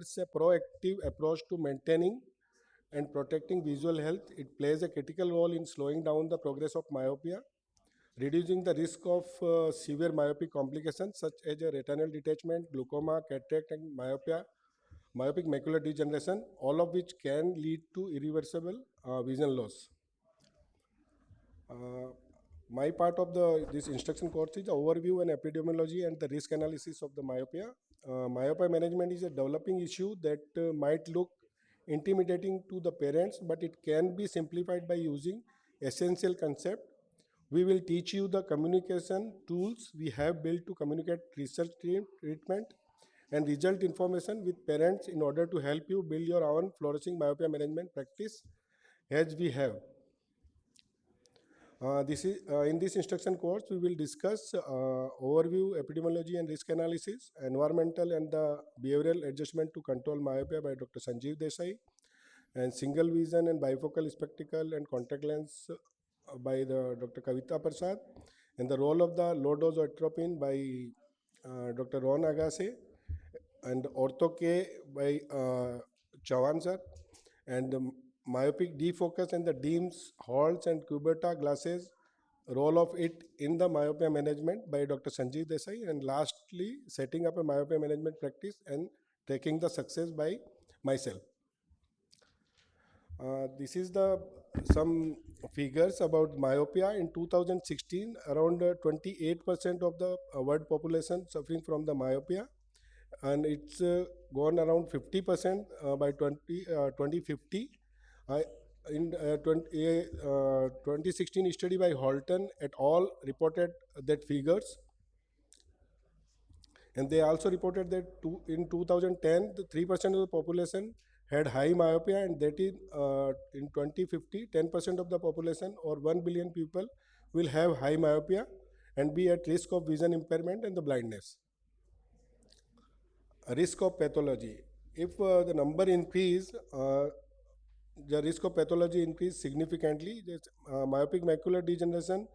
offers a proactive approach to maintaining and protecting visual health. It plays a critical role in slowing down the progress of myopia, reducing the risk of severe myopic complications such as retinal detachment, glaucoma, cataract, and myopic macular degeneration, all of which can lead to irreversible vision loss. My part of this instruction course is the overview and epidemiology and the risk analysis of the myopia. Myopia management is a developing issue that might look intimidating to the parents, but it can be simplified by using essential concept. We will teach you the communication tools we have built to communicate research treatment and result information with parents in order to help you build your own flourishing myopia management practice as we have. In this instruction course, we will discuss overview, epidemiology and risk analysis, environmental and the behavioral adjustment to control myopia by Dr. Sanjeev Desai, and single vision and bifocal spectacle and contact lens by the Dr. Kavita Prasad, and the role of the low dose atropine by Dr. Ron Agassi, and Ortho K by Chavan sir, and myopic defocus and the DIMS, halts and Cuberta glasses, role of it in the myopia management by Dr. Sanjeev Desai, and lastly, setting up a myopia management practice and tracking the success by myself. This is some figures about myopia. In 2016, around 28% of the world population suffering from the myopia, and it's gone around 50% by 2050. In 2016 study by Holton et al. Reported that figures, and they also reported that in 2010, 3% of the population had high myopia, and that is in 2050, 10% of the population or 1 billion people will have high myopia and be at risk of vision impairment and the blindness. A risk of pathology. If the number increase, the risk of pathology increase significantly. Myopic macular degeneration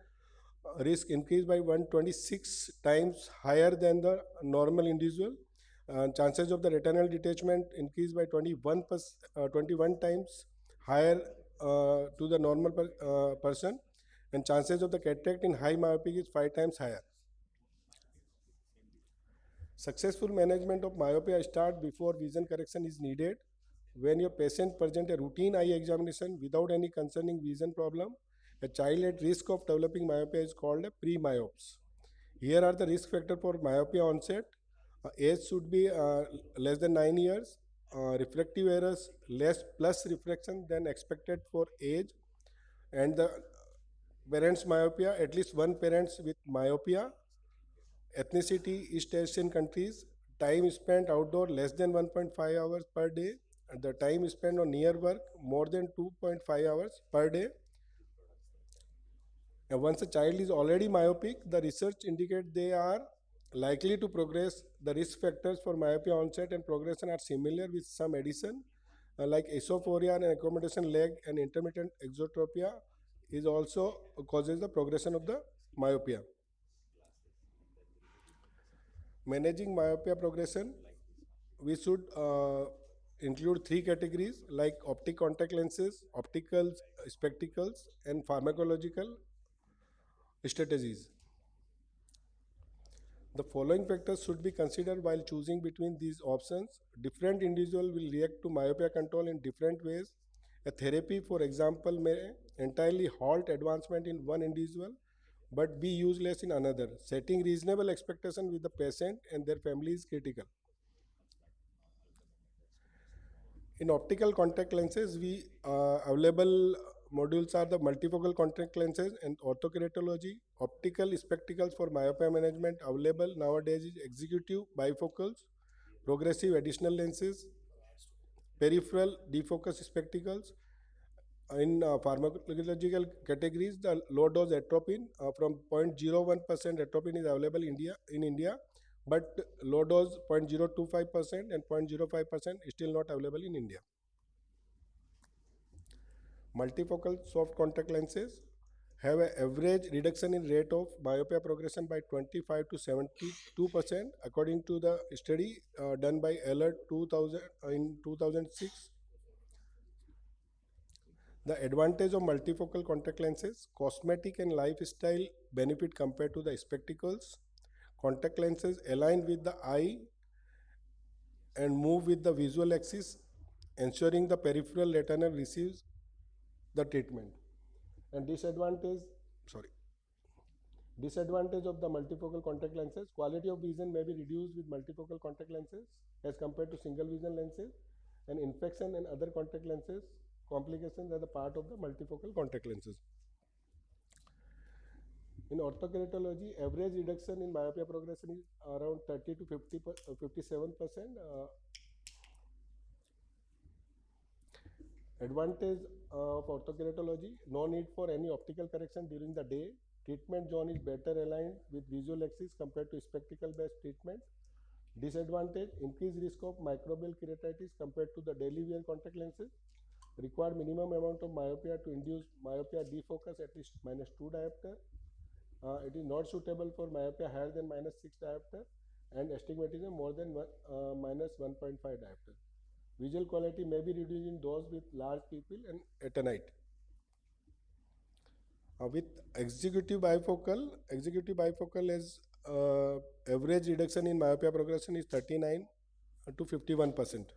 risk increased by 126 times higher than the normal individual. Chances of the retinal detachment increased by 21 times higher to the normal person, and chances of the cataract in high myopic is 5 times higher. Successful management of myopia starts before vision correction is needed. When your patient presents a routine eye examination without any concerning vision problem, a child at risk of developing myopia is called a pre-myops. Here are the risk factors for myopia onset. Age should be less than 9 years. Refractive errors less plus refraction than expected for age. And the parents' myopia, at least one parent with myopia. Ethnicity, East Asian countries. Time spent outdoor less than 1.5 hours per day. And the time spent on near work more than 2.5 hours per day. And once a child is already myopic, the research indicates they are likely to progress. The risk factors for myopia onset and progression are similar with some addition, like esophoria and accommodation leg and intermittent exotropia is also causes the progression of the myopia. Managing myopia progression, we should include 3 categories like optic contact lenses, optical spectacles, and pharmacological strategies. The following factors should be considered while choosing between these options. Different individuals will react to myopia control in different ways. A therapy, for example, may entirely halt advancement in one individual but be useless in another. Setting reasonable expectation with the patient and their family is critical. In optical contact lenses, available modules are the multifocal contact lenses and orthokeratology. Optical spectacles for myopia management available nowadays is executive bifocals, progressive additional lenses, peripheral defocus spectacles. In pharmacological categories, the low dose atropine from 0.01% atropine is available in India, but low dose 0.025% and 0.05% is still not available in India. Multifocal soft contact lenses have an average reduction in rate of myopia progression by 25 to 72% according to the study done by Alert 2000 in 2006. The advantage of multifocal contact lenses: cosmetic and lifestyle benefit compared to the spectacles. Contact lenses align with the eye and move with the visual axis, ensuring the peripheral retina receives the treatment. And disadvantage of the multifocal contact lenses: quality of vision may be reduced with multifocal contact lenses as compared to single vision lenses, and infection and other contact lenses complications are the part of the multifocal contact lenses. In orthokeratology, average reduction in myopia progression is around 30 to 57%. Advantage of orthokeratology: no need for any optical correction during the day. Treatment zone is better aligned with visual axis compared to spectacle based treatment. Disadvantage: increased risk of microbial keratitis compared to the daily wear contact lenses. Require minimum amount of myopia to induce myopia defocus at least -2 diopter. It is not suitable for myopia higher than -6 diopter and astigmatism more than -1.5 diopter. Visual quality may be reduced in those with large pupil and at night. With executive bifocal has average reduction in myopia progression is 39 to 51%.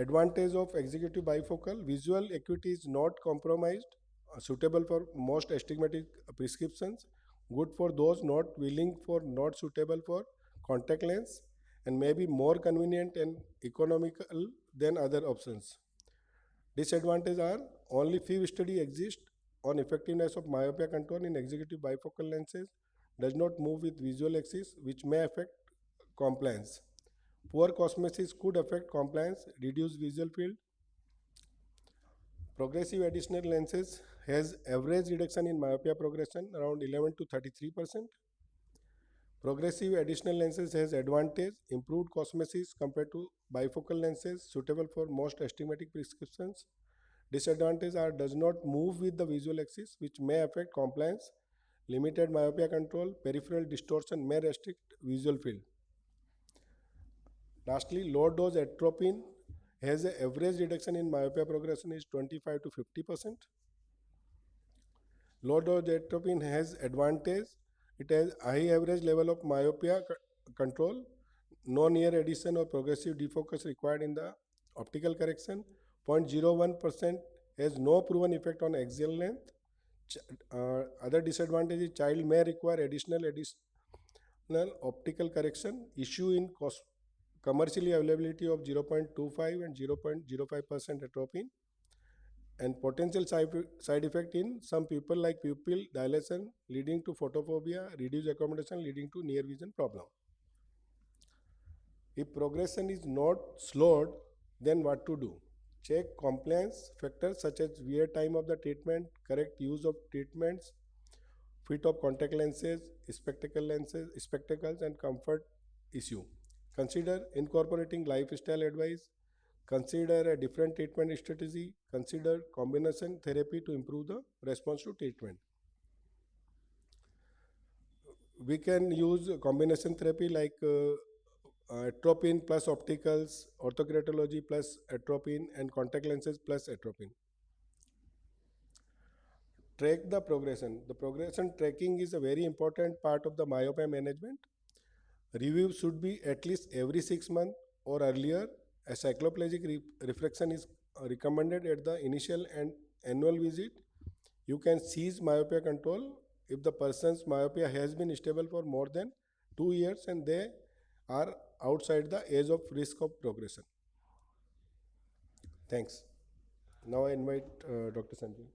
Advantage of executive bifocal: visual acuity is not compromised, suitable for most astigmatic prescriptions, good for those not willing for not suitable for contact lens, and may be more convenient and economical than other options. Disadvantages are: only few studies exist on effectiveness of myopia control in executive bifocal lenses, does not move with visual axis, which may affect compliance. Poor cosmesis could affect compliance, reduce visual field. Progressive additional lenses has average reduction in myopia progression around 11 to 33%. Progressive additional lenses has advantage: improved cosmesis compared to bifocal lenses, suitable for most astigmatic prescriptions. Disadvantages are: does not move with the visual axis, which may affect compliance. Limited myopia control, peripheral distortion may restrict visual field. Lastly, low dose atropine has an average reduction in myopia progression is 25 to 50%. Low dose atropine has advantage: it has high average level of myopia control, no near addition or progressive defocus required in the optical correction. 0.01% has no proven effect on axial length. Other disadvantage is child may require additional optical correction. Issue in commercially availability of 0.25 and 0.05% atropine, and potential side effect in some people like pupil dilation leading to photophobia, reduced accommodation leading to near vision problem. If progression is not slowed, then what to do? Check compliance factors such as wear time of the treatment, correct use of treatments, fit of contact lenses, spectacles, and comfort issue. Consider incorporating lifestyle advice. Consider a different treatment strategy. Consider combination therapy to improve the response to treatment. We can use combination therapy like atropine plus opticals, orthokeratology plus atropine, and contact lenses plus atropine. Track the progression. The progression tracking is a very important part of the myopia management. Review should be at least every 6 months or earlier. A cycloplegic refraction is recommended at the initial and annual visit. You can cease myopia control if the person's myopia has been stable for more than 2 years and they are outside the age of risk of progression. Thanks. Now I invite Dr. Sanjay.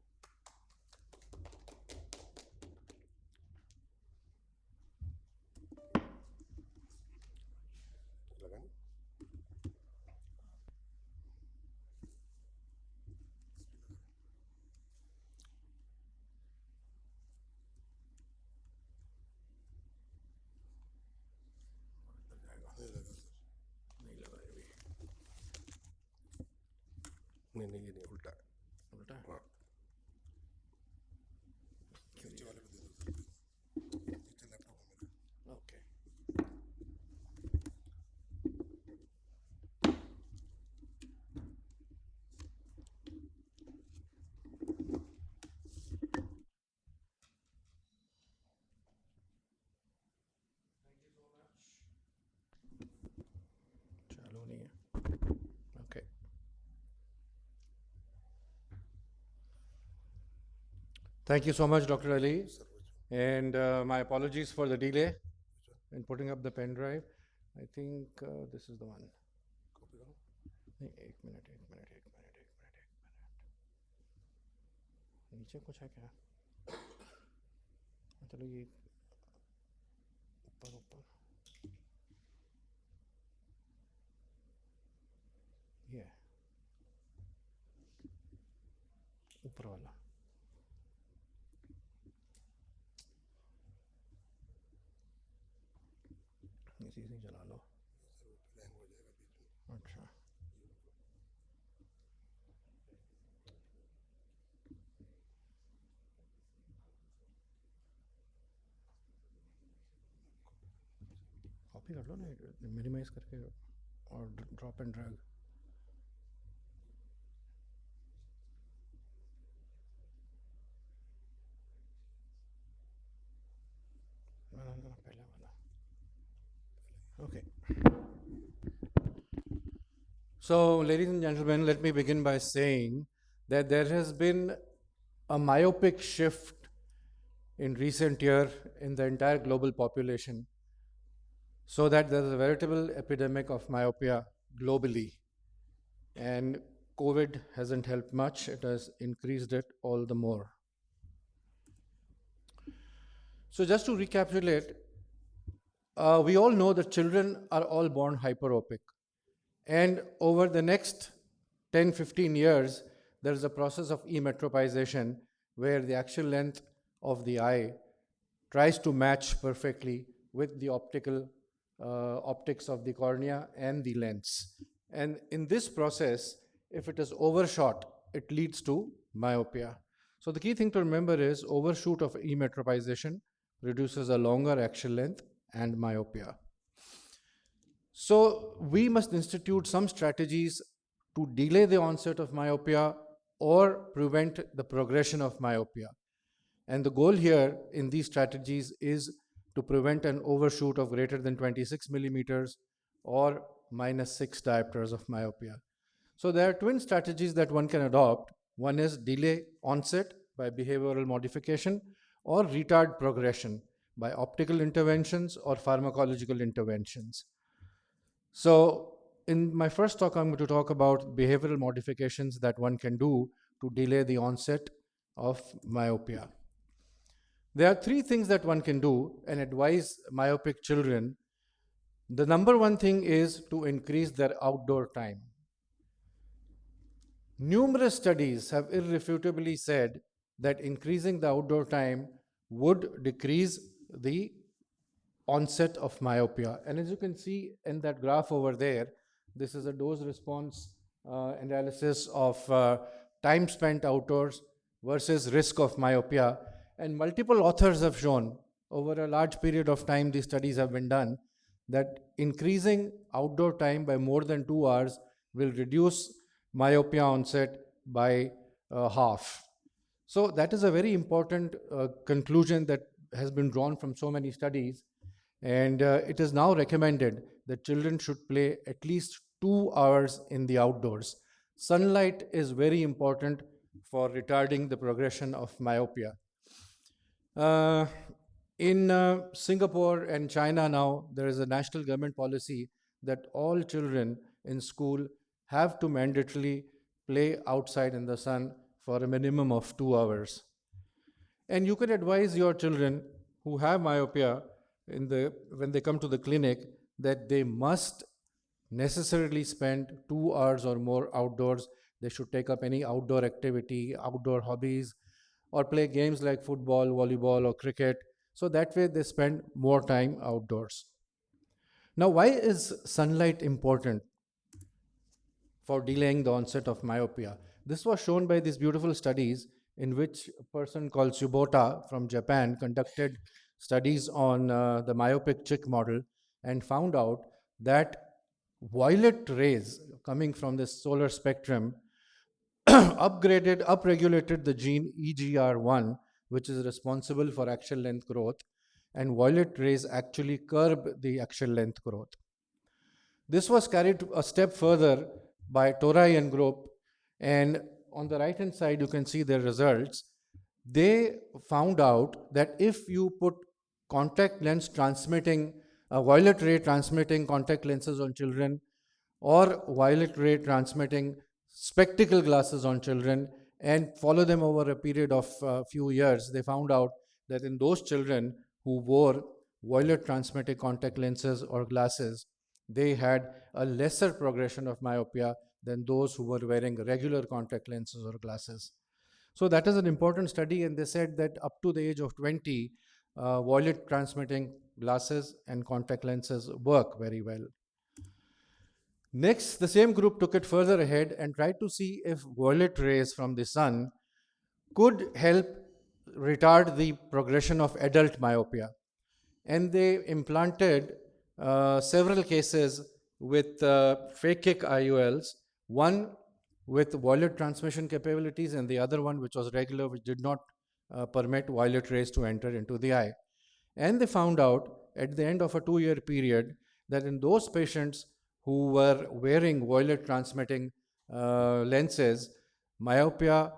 नहीं ये नहीं उल्टा उल्टा हाँ Thank you so much, Dr. Ali. And my apologies for the delay in putting up the pen drive. I think this is the one. नहीं, एक minute एक minute एक मिनट एक मिनट एक मिनट नीचे कुछ है क्या? चलो ये ऊपर ऊपर ये ऊपर वाला इसी से चला लो. अच्छा कॉपी कर लो ना, मिनिमाइज करके और ड्रॉप एंड ड्रैग. पहले वाला. Okay. So, ladies and gentlemen, let me begin by saying that there has been a myopic shift in recent year in the entire global population, so that there is a veritable epidemic of myopia globally. And COVID hasn't helped much, it has increased it all the more. So just to recapitulate, we all know that children are all born hyperopic. And over the next 10-15 years, there is a process of emetropization where the axial length of the eye tries to match perfectly with the optics of the cornea and the lens. And in this process, if it is overshot, it leads to myopia. So the key thing to remember is overshoot of emetropization produces a longer axial length and myopia. So we must institute some strategies to delay the onset of myopia or prevent the progression of myopia. And the goal here in these strategies is to prevent an overshoot of greater than 26 millimeters or -6 diopters of myopia. So there are twin strategies that one can adopt. One is delay onset by behavioral modification or retard progression by optical interventions or pharmacological interventions. So in my first talk, I'm going to talk about behavioral modifications that one can do to delay the onset of myopia. There are three things that one can do and advise myopic children. The number one thing is to increase their outdoor time. Numerous studies have irrefutably said that increasing the outdoor time would decrease the onset of myopia. And as you can see in that graph over there, this is a dose response analysis of time spent outdoors versus risk of myopia. And multiple authors have shown over a large period of time, these studies have been done, that increasing outdoor time by more than 2 hours will reduce myopia onset by half. So that is a very important conclusion that has been drawn from so many studies. And it is now recommended that children should play at least 2 hours in the outdoors. Sunlight is very important for retarding the progression of myopia. In Singapore and China now, there is a national government policy that all children in school have to mandatorily play outside in the sun for a minimum of 2 hours. And you can advise your children who have myopia when they come to the clinic that they must necessarily spend 2 hours or more outdoors. They should take up any outdoor activity, outdoor hobbies, or play games like football, volleyball, or cricket. So that way they spend more time outdoors. Now, why is sunlight important for delaying the onset of myopia? This was shown by these beautiful studies in which a person called Tsubota from Japan conducted studies on the myopic chick model and found out that violet rays coming from the solar spectrum upregulated the gene EGR1, which is responsible for axial length growth, and violet rays actually curb the axial length growth. This was carried a step further by Torai and group, and on the right hand side you can see their results. they found out that if you put contact lens transmitting, violet ray transmitting contact lenses on children, or violet ray transmitting spectacle glasses on children, and follow them over a period of a few years, they found out that in those children who wore violet transmitting contact lenses or glasses, they had a lesser progression of myopia than those who were wearing regular contact lenses or glasses. So that is an important study, and they said that up to the age of 20, violet transmitting glasses and contact lenses work very well. Next, the same group took it further ahead and tried to see if violet rays from the sun could help retard the progression of adult myopia. And they implanted several cases with phakic IOLs, one with violet transmission capabilities and the other one which was regular, which did not permit violet rays to enter into the eye. And they found out at the end of a 2-year period that in those patients who were wearing violet transmitting lenses, myopia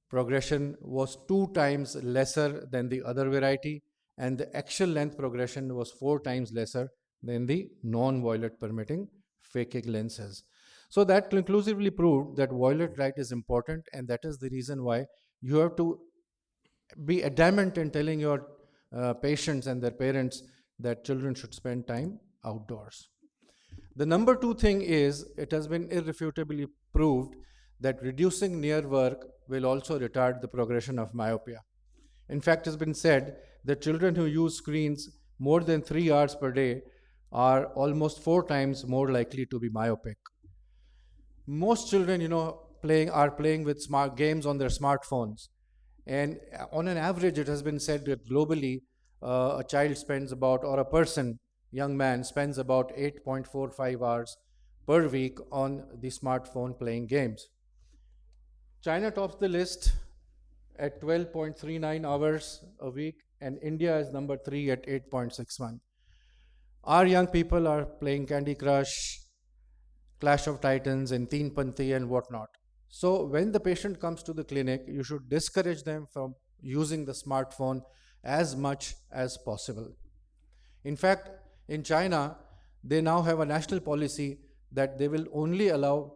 progression was 2 times lesser than the other variety, and the axial length progression was 4 times lesser than the non-violet permitting phakic lenses. So that conclusively proved that violet light is important, and that is the reason why you have to be adamant in telling your patients and their parents that children should spend time outdoors. The number 2 thing is it has been irrefutably proved that reducing near work will also retard the progression of myopia. In fact, it's been said that children who use screens more than 3 hours per day are almost 4 times more likely to be myopic. Most children, are playing with smart games on their smartphones, and on an average, it has been said that globally, a child spends about, or a person, young man, spends about 8.45 hours per week on the smartphone playing games. China tops the list at 12.39 hours a week, and India is number 3 at 8.61. Our young people are playing Candy Crush, Clash of Titans, and Teen Panti, and whatnot. So, when the patient comes to the clinic, you should discourage them from using the smartphone as much as possible. In fact, in China, they now have a national policy that they will only allow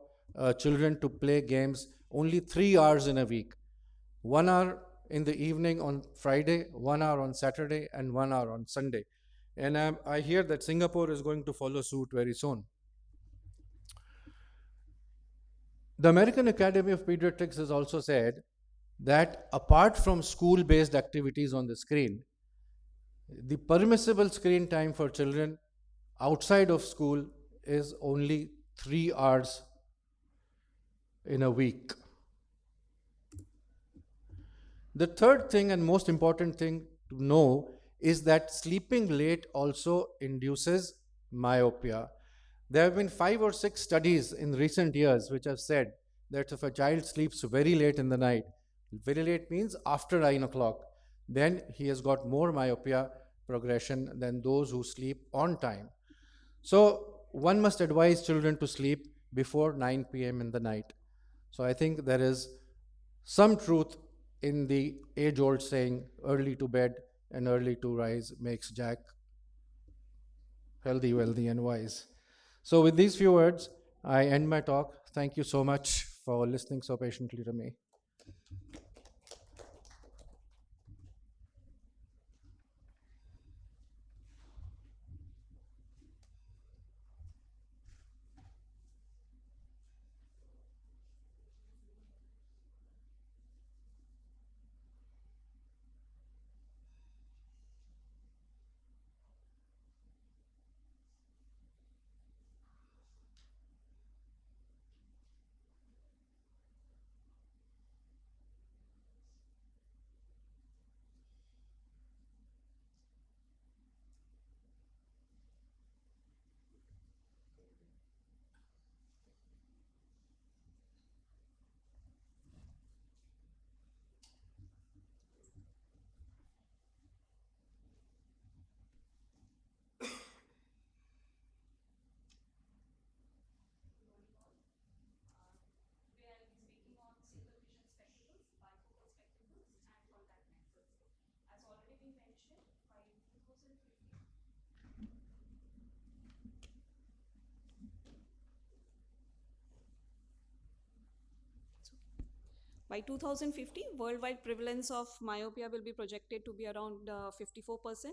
children to play games only 3 hours in a week. 1 hour in the evening on Friday, 1 hour on Saturday, and 1 hour on Sunday. And I hear that Singapore is going to follow suit very soon. The American Academy of Pediatrics has also said that apart from school based activities on the screen, the permissible screen time for children outside of school is only 3 hours in a week. The third thing and most important thing to know is that sleeping late also induces myopia. There have been 5 or 6 studies in recent years which have said that if a child sleeps very late in the night, very late means after 9 o'clock, then he has got more myopia progression than those who sleep on time. So, one must advise children to sleep before 9 p.m. in the night. So, I think there is some truth in the age old saying, early to bed and early to rise makes Jack healthy, wealthy, and wise. So, with these few words, I end my talk. Thank you so much for listening so patiently to me. By 2050, worldwide prevalence of myopia will be projected to be around 54%,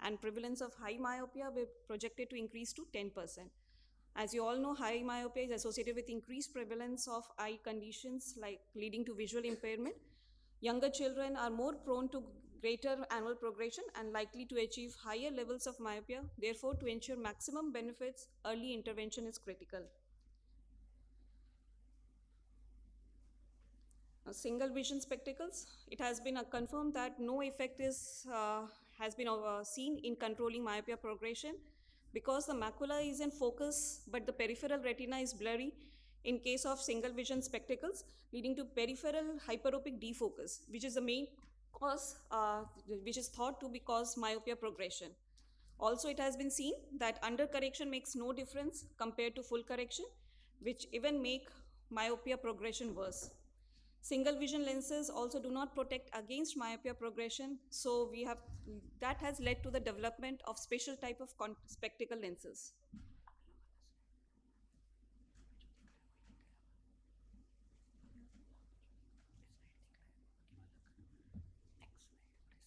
and prevalence of high myopia will be projected to increase to 10%. As you all know, high myopia is associated with increased prevalence of eye conditions like leading to visual impairment. Younger children are more prone to greater annual progression and likely to achieve higher levels of myopia. Therefore, to ensure maximum benefits, early intervention is critical. Single vision spectacles, it has been confirmed that no effect has been seen in controlling myopia progression because the macula is in focus but the peripheral retina is blurry in case of single vision spectacles, leading to peripheral hyperopic defocus, which is the main cause, which is thought to be cause myopia progression. Also, it has been seen that under correction makes no difference compared to full correction, which even make myopia progression worse. Single vision lenses also do not protect against myopia progression, so that has led to the development of special type of spectacle lenses.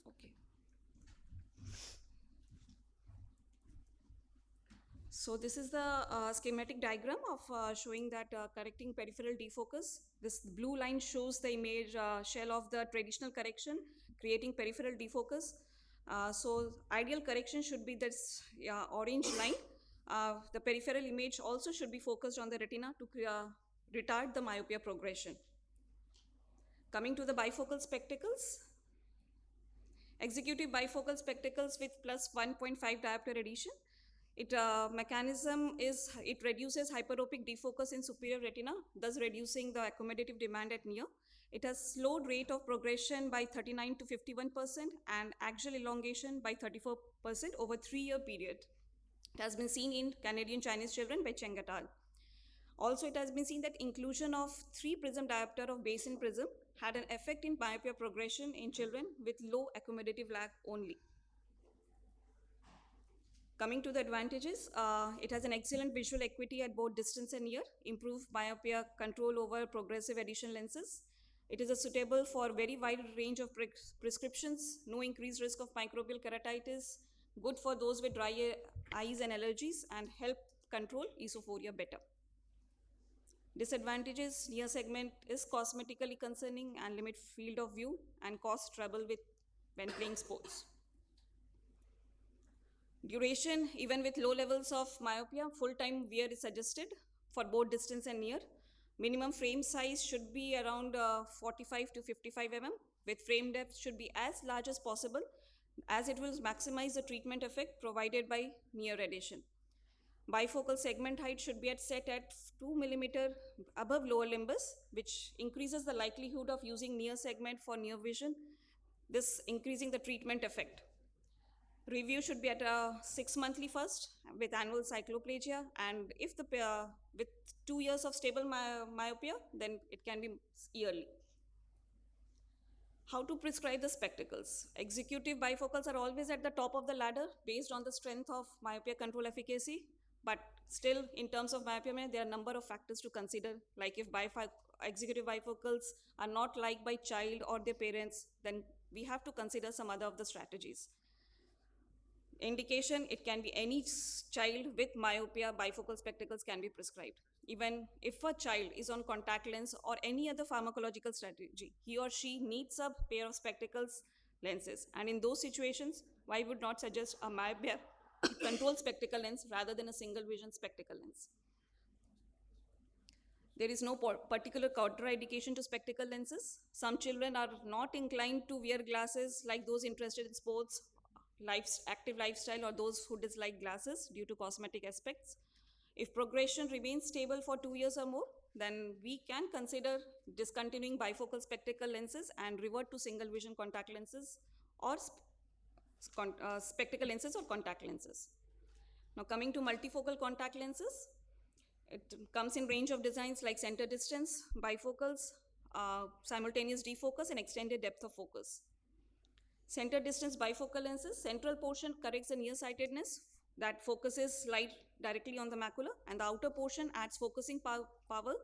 Okay. So this is the schematic diagram of showing that correcting peripheral defocus. This blue line shows the image shell of the traditional correction, creating peripheral defocus. So ideal correction should be this orange line. The peripheral image also should be focused on the retina to retard the myopia progression. Coming to the bifocal spectacles, executive bifocal spectacles with plus 1.5 diopter addition. Mechanism is it reduces hyperopic defocus in superior retina, thus reducing the accommodative demand at near. It has slowed rate of progression by 39 to 51% and axial elongation by 34% over 3-year period. It has been seen in Canadian Chinese children by Cheng et al. Also, it has been seen that inclusion of 3 prism diopter of basin prism had an effect in myopia progression in children with low accommodative lag only. Coming to the advantages, it has an excellent visual acuity at both distance and near, improved myopia control over progressive addition lenses. It is suitable for very wide range of prescriptions, no increased risk of microbial keratitis, good for those with dry eyes and allergies, and help control esophoria better. Disadvantages, near segment is cosmetically concerning and limit field of view and cause trouble when playing sports. Duration, even with low levels of myopia, full-time wear is suggested for both distance and near. Minimum frame size should be around 45 to 55 mm, with frame depth should be as large as possible, as it will maximize the treatment effect provided by near addition. Bifocal segment height should be set at 2 mm above lower limbus, which increases the likelihood of using near segment for near vision, this increasing the treatment effect. Review should be at 6 monthly first with annual cycloplasia, and if with 2 years of stable myopia, then it can be yearly. How to prescribe the spectacles? Executive bifocals are always at the top of the ladder based on the strength of myopia control efficacy, but still in terms of myopia, there are a number of factors to consider, like if executive bifocals are not liked by child or their parents, then we have to consider some other of the strategies. Indication, it can be any child with myopia, bifocal spectacles can be prescribed. Even if a child is on contact lens or any other pharmacological strategy, he or she needs a pair of spectacles lenses. And in those situations, why would not suggest a myopia controlled spectacle lens rather than a single vision spectacle lens? There is no particular contraindication to spectacle lenses. Some children are not inclined to wear glasses, like those interested in sports, active lifestyle, or those who dislike glasses due to cosmetic aspects. If progression remains stable for 2 years or more, then we can consider discontinuing bifocal spectacle lenses and revert to single vision contact lenses or spectacle lenses or contact lenses. Now coming to multifocal contact lenses, it comes in range of designs like center distance, bifocals, simultaneous defocus, and extended depth of focus. Center distance bifocal lenses, central portion corrects the nearsightedness that focuses light directly on the macula, and the outer portion adds focusing power,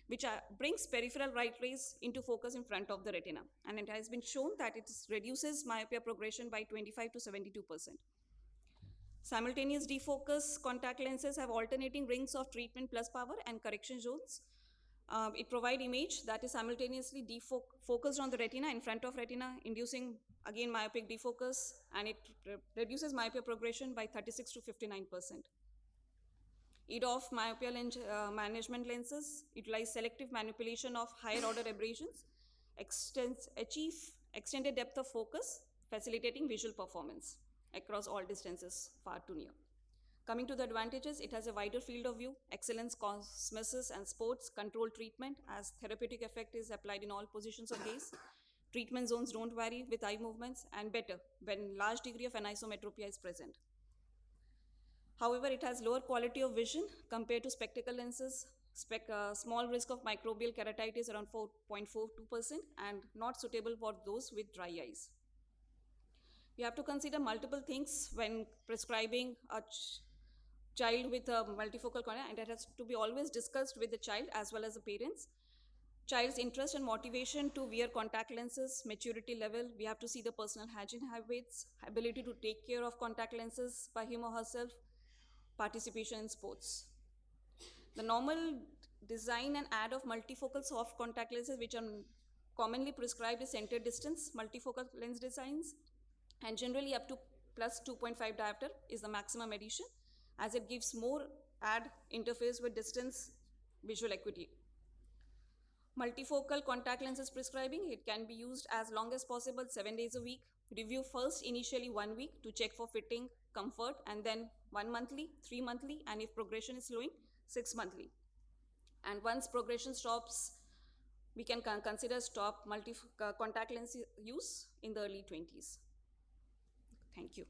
which brings peripheral light rays into focus in front of the retina. And it has been shown that it reduces myopia progression by 25 to 72%. Simultaneous defocus contact lenses have alternating rings of treatment plus power and correction zones. It provides image that is simultaneously focused on the retina in front of retina, inducing again myopic defocus, and it reduces myopia progression by 36 to 59%. EDOF myopia management lenses utilize selective manipulation of higher order aberrations, achieve extended depth of focus, facilitating visual performance across all distances, far to near. Coming to the advantages, it has a wider field of view, excellence, cosmesis, and sports, control treatment, as therapeutic effect is applied in all positions of gaze. Treatment zones don't vary with eye movements, and better when large degree of anisometropia is present. However, it has lower quality of vision compared to spectacle lenses. Small risk of microbial keratitis around 4.42% and not suitable for those with dry eyes. We have to consider multiple things when prescribing a child with a multifocal cornea, and that has to be always discussed with the child as well as the parents. Child's interest and motivation to wear contact lenses, maturity level, we have to see the personal hygiene habits, ability to take care of contact lenses by him or herself, participation in sports. The normal design and ad of multifocal soft contact lenses, which are commonly prescribed, is center distance multifocal lens designs, and generally up to plus 2.5 diopter is the maximum addition, as it gives more ad interface with distance visual acuity. Multifocal contact lenses prescribing, it can be used as long as possible, 7 days a week. Review first initially 1 week to check for fitting, comfort, and then 1 monthly, 3 monthly, and if progression is slowing, 6 monthly. And once progression stops, we can consider stop contact lens use in the early 20s. Thank you.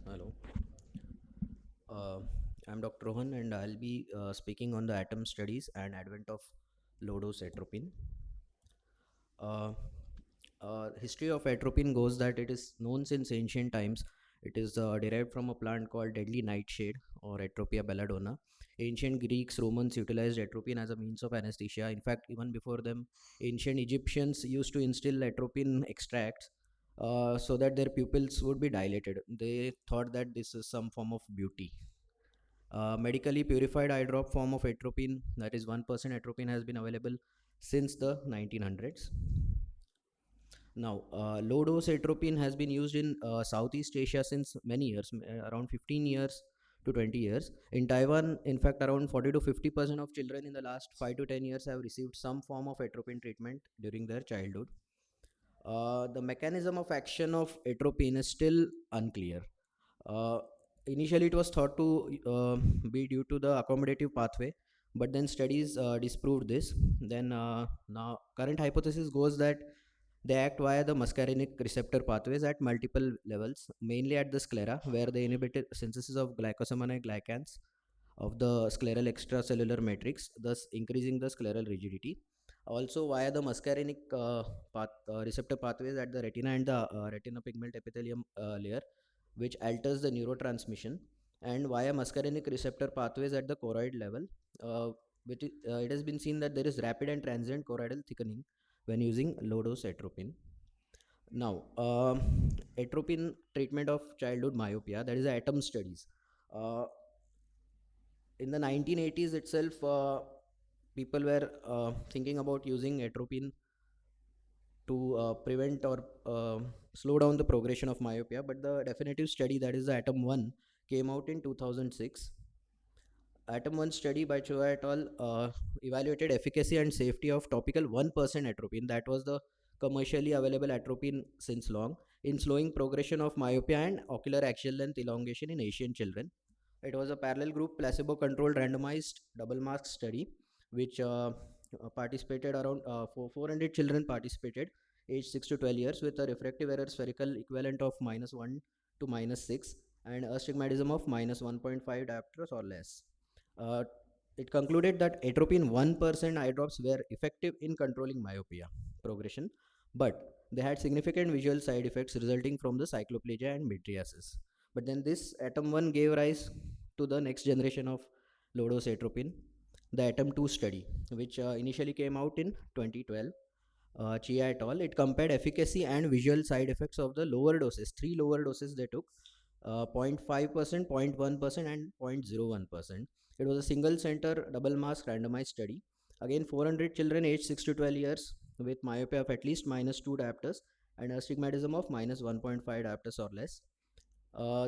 Hello, uh, I'm Dr. Rohan, and I'll be speaking on the atom studies and advent of low-dose atropine. Uh, History of atropine goes that it is known since ancient times. It is derived from a plant called deadly nightshade or Atropia belladonna. Ancient Greeks, Romans utilized atropine as a means of anesthesia. In fact, even before them, ancient Egyptians used to instill atropine extracts so that their pupils would be dilated. They thought that this is some form of beauty. Medically purified eye drop form of atropine, that is 1% atropine, has been available since the 1900s. Now, low dose atropine has been used in Southeast Asia since many years, around 15 years to 20 years. In Taiwan, in fact, around 40 to 50% of children in the last 5 to 10 years have received some form of atropine treatment during their childhood. The mechanism of action of atropine is still unclear. Uh, Initially, it was thought to be due to the accommodative pathway, but then studies disproved this. Then now current hypothesis goes that they act via the muscarinic receptor pathways at multiple levels, mainly at the sclera, where they inhibit synthesis of glycosaminide glycans of the scleral extracellular matrix, thus increasing the scleral rigidity. Also via the muscarinic receptor pathways at the retina and the retina pigment epithelium layer, which alters the neurotransmission, and via muscarinic receptor pathways at the choroid level, it has been seen that there is rapid and transient choroidal thickening when using low dose atropine. Now, atropine treatment of childhood myopia, that is the ATOM studies. Uh, in the 1980s itself, people were thinking about using atropine to prevent or slow down the progression of myopia, but the definitive study, that is the ATOM 1, came out in 2006. Atom 1 study by Chua et al. Evaluated efficacy and safety of topical 1% atropine, that was the commercially available atropine since long, in slowing progression of myopia and ocular axial length elongation in Asian children. It was a parallel group, placebo controlled, randomized, double mask study, which participated around 400 children participated, age 6 to 12 years, with a refractive error spherical equivalent of -1 to -6 and astigmatism of -1.5 diopters or less. Uh, it concluded that atropine 1% eye drops were effective in controlling myopia progression, but they had significant visual side effects resulting from the cycloplegia and mydriasis. But then this atom 1 gave rise to the next generation of low dose atropine, the atom 2 study, which initially came out in 2012. Chia et al. It compared efficacy and visual side effects of the lower doses, three lower doses they took, 0.5%, 0.1%, and 0.01%. It was a single center double mask randomized study. Again, 400 children aged 6 to 12 years with myopia of at least -2 diopters and astigmatism of -1.5 diopters or less.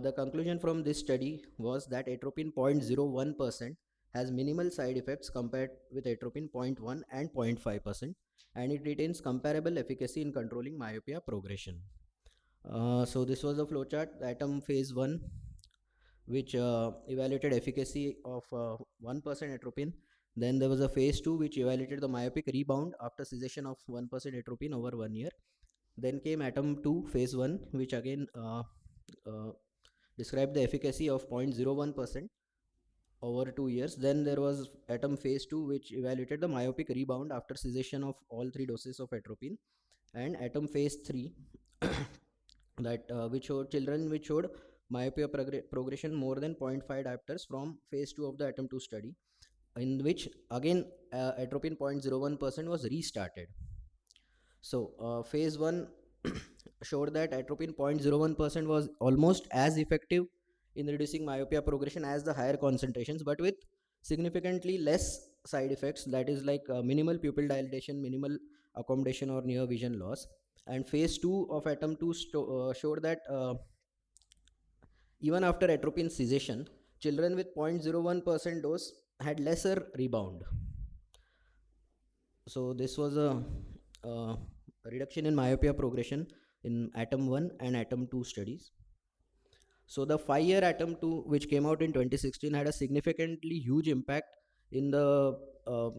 The conclusion from this study was that atropine 0.01% has minimal side effects compared with atropine 0.1 and 0.5%, and it retains comparable efficacy in controlling myopia progression. So this was the flowchart. Atom phase 1, which evaluated efficacy of 1% atropine. Then there was a phase 2, which evaluated the myopic rebound after cessation of 1% atropine over 1 year. Then came Atom 2 phase 1, which again uh, described the efficacy of 0.01% over 2 years. Then there was Atom phase 2, which evaluated the myopic rebound after cessation of all 3 doses of atropine. And Atom phase 3 that which showed children which showed myopia progression more than 0.5 diopters from phase 2 of the Atom 2 study, in which again atropine 0.01% was restarted. So phase 1 showed that atropine 0.01% was almost as effective in reducing myopia progression as the higher concentrations, but with significantly less side effects, that is like minimal pupil dilatation, minimal accommodation or near vision loss. And phase 2 of Atom 2 showed that even after atropine cessation, children with 0.01% dose had lesser rebound. So this was a reduction in myopia progression in Atom 1 and Atom 2 studies. So the 5-year Atom 2, which came out in 2016, had a significantly huge impact in the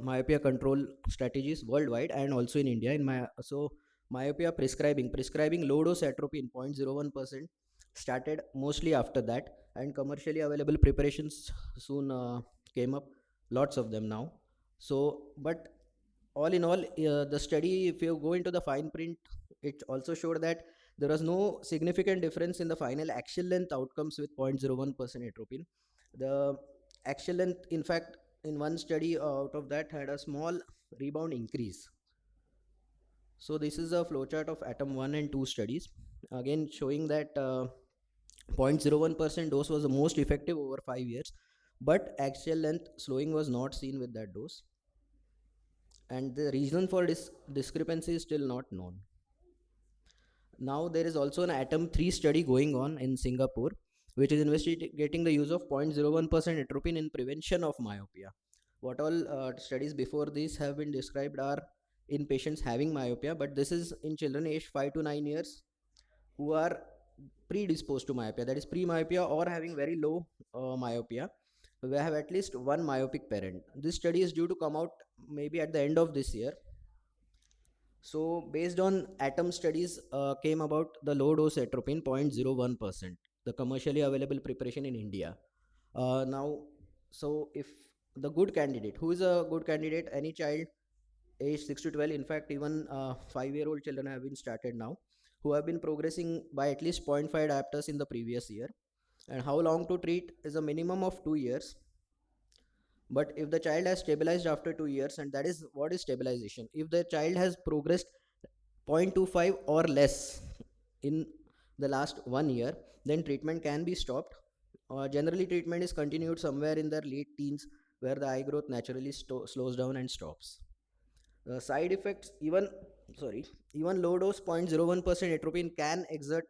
myopia control strategies worldwide and also in India. So myopia prescribing low dose atropine 0.01% started mostly after that, and commercially available preparations soon came up, lots of them now. So, but all in all, the study, if you go into the fine print, it also showed that there was no significant difference in the final axial length outcomes with 0.01% atropine. The axial length, in fact, in one study out of that had a small rebound increase. So this is a flowchart of Atom 1 and 2 studies, again showing that 0.01% dose was the most effective over 5 years, but axial length slowing was not seen with that dose, and the reason for this discrepancy is still not known. Now there is also an Atom 3 study going on in Singapore, which is investigating the use of 0.01% atropine in prevention of myopia. What all studies before this have been described are in patients having myopia, but this is in children aged 5 to 9 years who are predisposed to myopia, that is pre-myopia or having very low myopia. We have at least one myopic parent. This study is due to come out maybe at the end of this year. So based on Atom studies came about the low dose atropine 0.01%, the commercially available preparation in India. Now, so if the good candidate, who is a good candidate, any child age 6 to 12, in fact even 5-year-old children have been started now, who have been progressing by at least 0.5 diopters in the previous year. And how long to treat is a minimum of 2 years. But if the child has stabilized after 2 years, and that is what is stabilization, if the child has progressed 0.25 or less in the last 1 year, then treatment can be stopped. Generally treatment is continued somewhere in their late teens, where the eye growth naturally slows down and stops. Side effects, even low dose 0.01% atropine can exert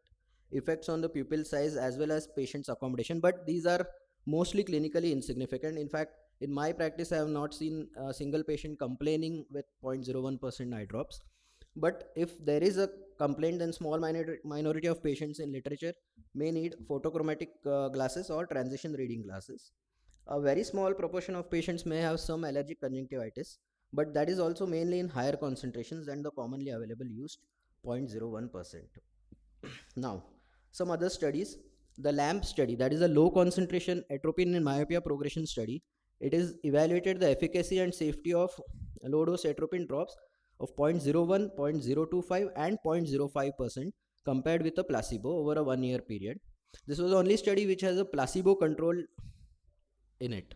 effects on the pupil size as well as patient's accommodation, but these are mostly clinically insignificant. In fact, in my practice, I have not seen a single patient complaining with 0.01% eye drops. But if there is a complaint, then small minority of patients in literature may need photochromatic glasses or transition reading glasses. A very small proportion of patients may have some allergic conjunctivitis, but that is also mainly in higher concentrations than the commonly available used 0.01%. Now, some other studies. The LAMP study, that is a low concentration atropine in myopia progression study, it is evaluated the efficacy and safety of low dose atropine drops of 0.01, 0.025, and 0.05% compared with a placebo over a 1 year period. This was the only study which has a placebo control in it.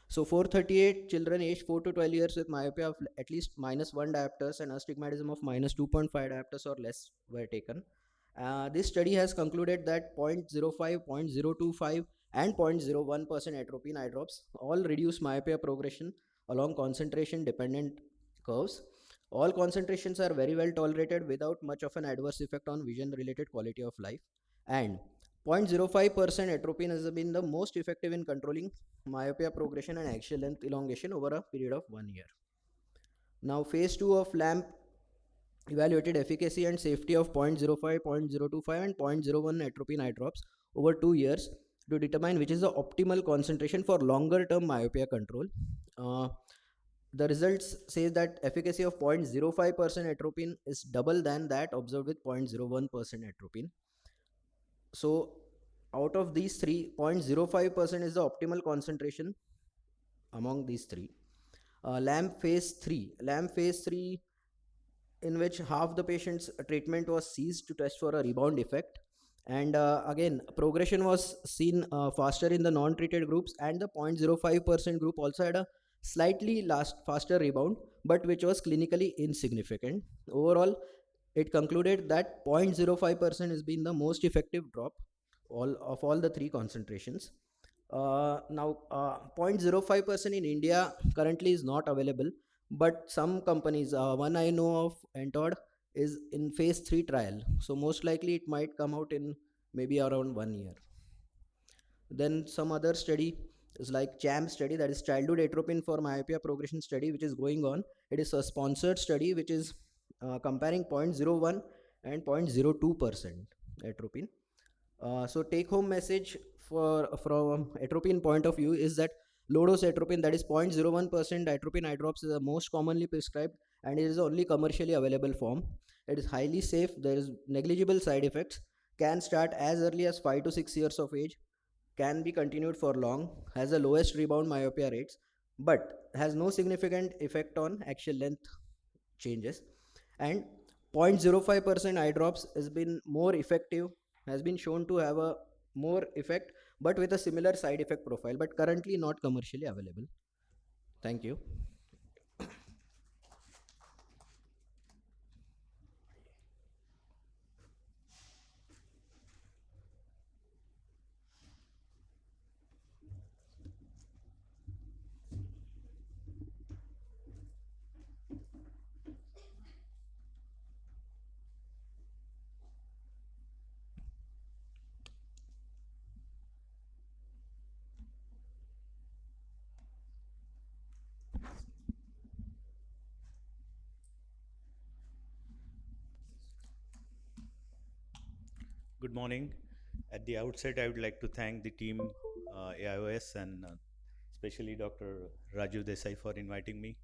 So 438 children aged 4 to 12 years with myopia of at least -1 diopters and astigmatism of -2.5 diopters or less were taken. This study has concluded that 0.05, 0.025, and 0.01% atropine eye drops all reduce myopia progression along concentration dependent curves. All concentrations are very well tolerated without much of an adverse effect on vision related quality of life. And 0.05% atropine has been the most effective in controlling myopia progression and axial length elongation over a period of 1 year. Now, phase 2 of LAMP evaluated efficacy and safety of 0.05, 0.025, and 0.01 atropine eye drops over 2 years to determine which is the optimal concentration for longer term myopia control. The results say that efficacy of 0.05% atropine is double than that observed with 0.01% atropine. So out of these three, 0.05% is the optimal concentration among these three. LAMP phase 3, in which half the patient's treatment was ceased to test for a rebound effect. And again, progression was seen faster in the non-treated groups, and the 0.05% group also had a slightly faster rebound, but which was clinically insignificant. Overall, it concluded that 0.05% has been the most effective drop all the three concentrations. Now, 0.05% in India currently is not available, but some companies, one I know of, Entod, is in phase 3 trial. So most likely it might come out in maybe around 1 year. Then some other study is like CHAM study, that is childhood atropine for myopia progression study, which is going on. It is a sponsored study which is comparing 0.01 and 0.02% atropine. So take home message from atropine point of view is that low dose atropine, that is 0.01% atropine eye drops, is the most commonly prescribed and it is the only commercially available form. It is highly safe, there is negligible side effects, can start as early as 5 to 6 years of age, can be continued for long, has the lowest rebound myopia rates, but has no significant effect on axial length changes. And 0.05% eye drops has been more effective, has been shown to have a more effect, but with a similar side effect profile, but currently not commercially available. Thank you. Good morning. At the outset, I would like to thank the team AIOS and especially Dr. Raju Desai for inviting me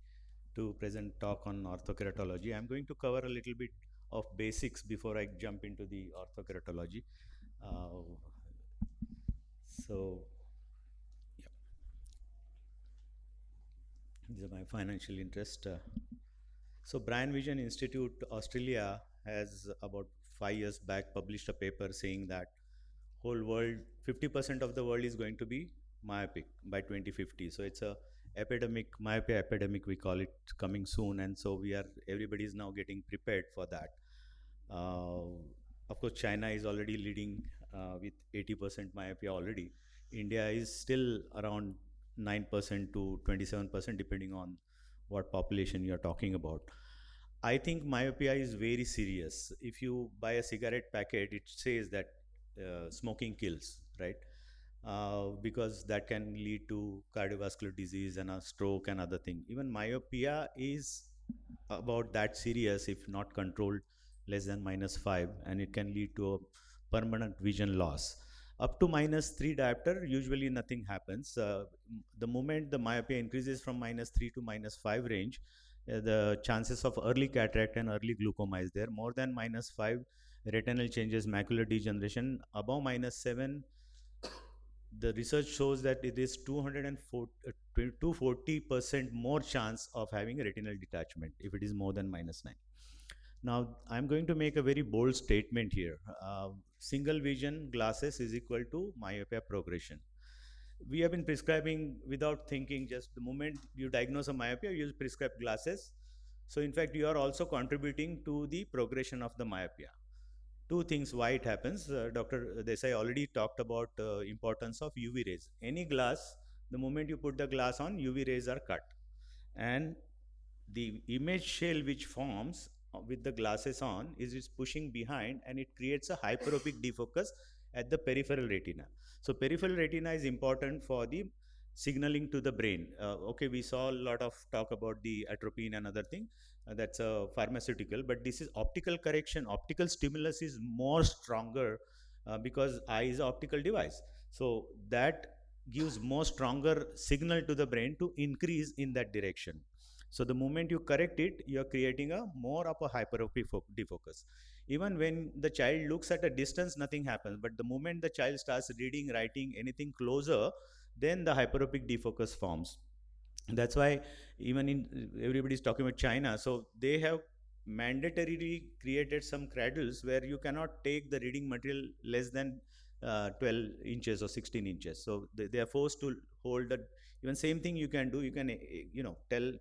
to present talk on orthokeratology. I'm going to cover a little bit of basics before I jump into the orthokeratology. Uh, so, yeah, these are my financial interest. So Brian Vision Institute Australia has about 5 years back published a paper saying that whole world 50% of the world is going to be myopic by 2050. So it's a epidemic, myopia epidemic we call it, coming soon, and so everybody is now getting prepared for that. Uh, of course, China is already leading with 80% myopia already. India is still around 9% to 27% depending on what population you're talking about. I think myopia is very serious. If you buy a cigarette packet, it says that smoking kills, right? because that can lead to cardiovascular disease and a stroke and other thing. Even myopia is about that serious if not controlled less than -5, and it can lead to a permanent vision loss. Up to -3 diopter, usually nothing happens. The moment the myopia increases from -3 to -5 range, the chances of early cataract and early glaucoma is there. More than -5, retinal changes, macular degeneration. Above -7, the research shows that it is 240% more chance of having a retinal detachment if it is more than -9. Now, I'm going to make a very bold statement here. Single vision glasses is equal to myopia progression. We have been prescribing without thinking, just the moment you diagnose a myopia, you prescribe glasses. So, in fact, you are also contributing to the progression of the myopia. Two things why it happens. Dr. Desai already talked about importance of UV rays. Any glass, the moment you put the glass on, UV rays are cut, and the image shell which forms with the glasses on is pushing behind, and it creates a hyperopic defocus at the peripheral retina. So peripheral retina is important for the signaling to the brain. Okay, we saw a lot of talk about the atropine and other thing. That's a pharmaceutical, but this is optical correction. Optical stimulus is more stronger because eye is an optical device. So that gives more stronger signal to the brain to increase in that direction. So the moment you correct it, you are creating a more of a hyperopic defocus. Even when the child looks at a distance, nothing happens. But the moment the child starts reading, writing anything closer, then the hyperopic defocus forms. That's why even in everybody's talking about China, so they have mandatorily created some cradles where you cannot take the reading material less than 12 inches or 16 inches. So they are forced to hold the, even same thing you can do, you can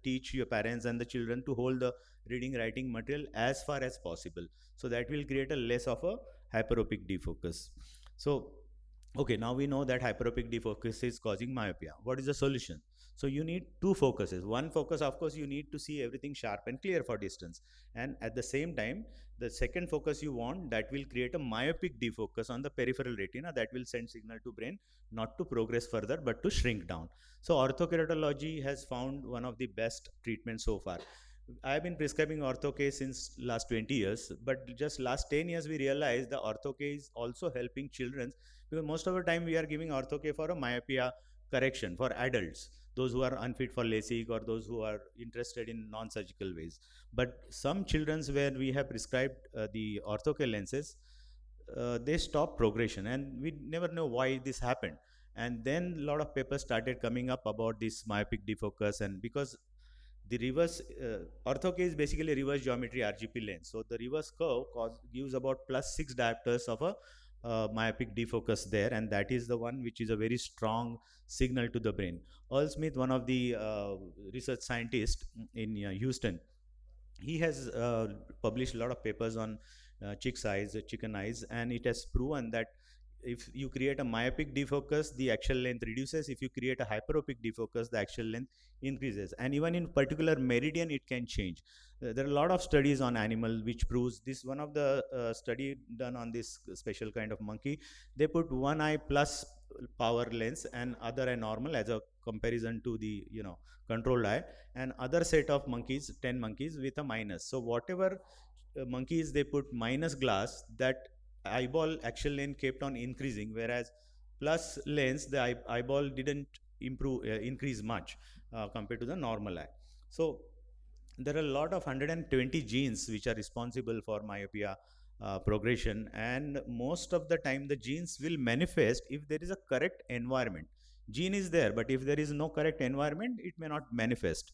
teach your parents and the children to hold the reading writing material as far as possible, so that will create a less of a hyperopic defocus. So okay, now we know that hyperopic defocus is causing myopia. What is the solution? So you need two focuses. One focus, of course, you need to see everything sharp and clear for distance. And at the same time, the second focus you want, that will create a myopic defocus on the peripheral retina, that will send signal to brain not to progress further but to shrink down. So orthokeratology has found one of the best treatments so far. I have been prescribing ortho-K since last 20 years, but just last 10 years we realized the ortho-K is also helping children, because most of the time we are giving ortho-K for a myopia correction for adults, those who are unfit for LASIK or those who are interested in non-surgical ways. But some children's where we have prescribed the ortho-K lenses, they stop progression, and we never know why this happened. And then a lot of papers started coming up about this myopic defocus, and because the reverse ortho-K is basically a reverse geometry RGP lens. So the reverse curve gives about +6 diopters of a myopic defocus there, and that is the one which is a very strong signal to the brain. Earl Smith, one of the research scientists in Houston, he has published a lot of papers on chicken eyes, and it has proven that if you create a myopic defocus, the axial length reduces. If you create a hyperopic defocus, the axial length increases. And even in particular meridian, it can change. There are a lot of studies on animal which proves this. One of the study done on this special kind of monkey, they put one eye plus power lens and other eye normal as a comparison to the controlled eye, and other set of monkeys, 10 monkeys with a minus. So whatever monkeys they put minus glass, that eyeball axial length kept on increasing, whereas plus lens the eyeball didn't increase much compared to the normal eye. So there are a lot of 120 genes which are responsible for myopia progression, and most of the time the genes will manifest if there is a correct environment. Gene is there, but if there is no correct environment, it may not manifest.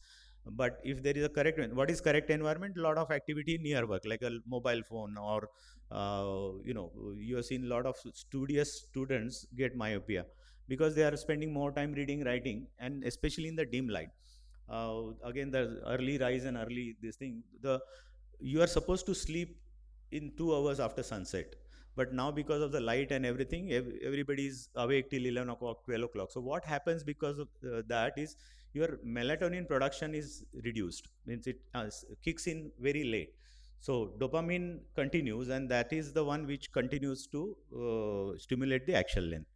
But if there is a correct, what is correct environment? A lot of activity near work, like a mobile phone, or you have seen a lot of studious students get myopia because they are spending more time reading, writing, and especially in the dim light. Again, the early rise and early this thing, the you are supposed to sleep in 2 hours after sunset, but now because of the light and everything, everybody is awake till 11 o'clock, 12 o'clock. So what happens because of that is your melatonin production is reduced, means it kicks in very late. So dopamine continues, and that is the one which continues to stimulate the axial length.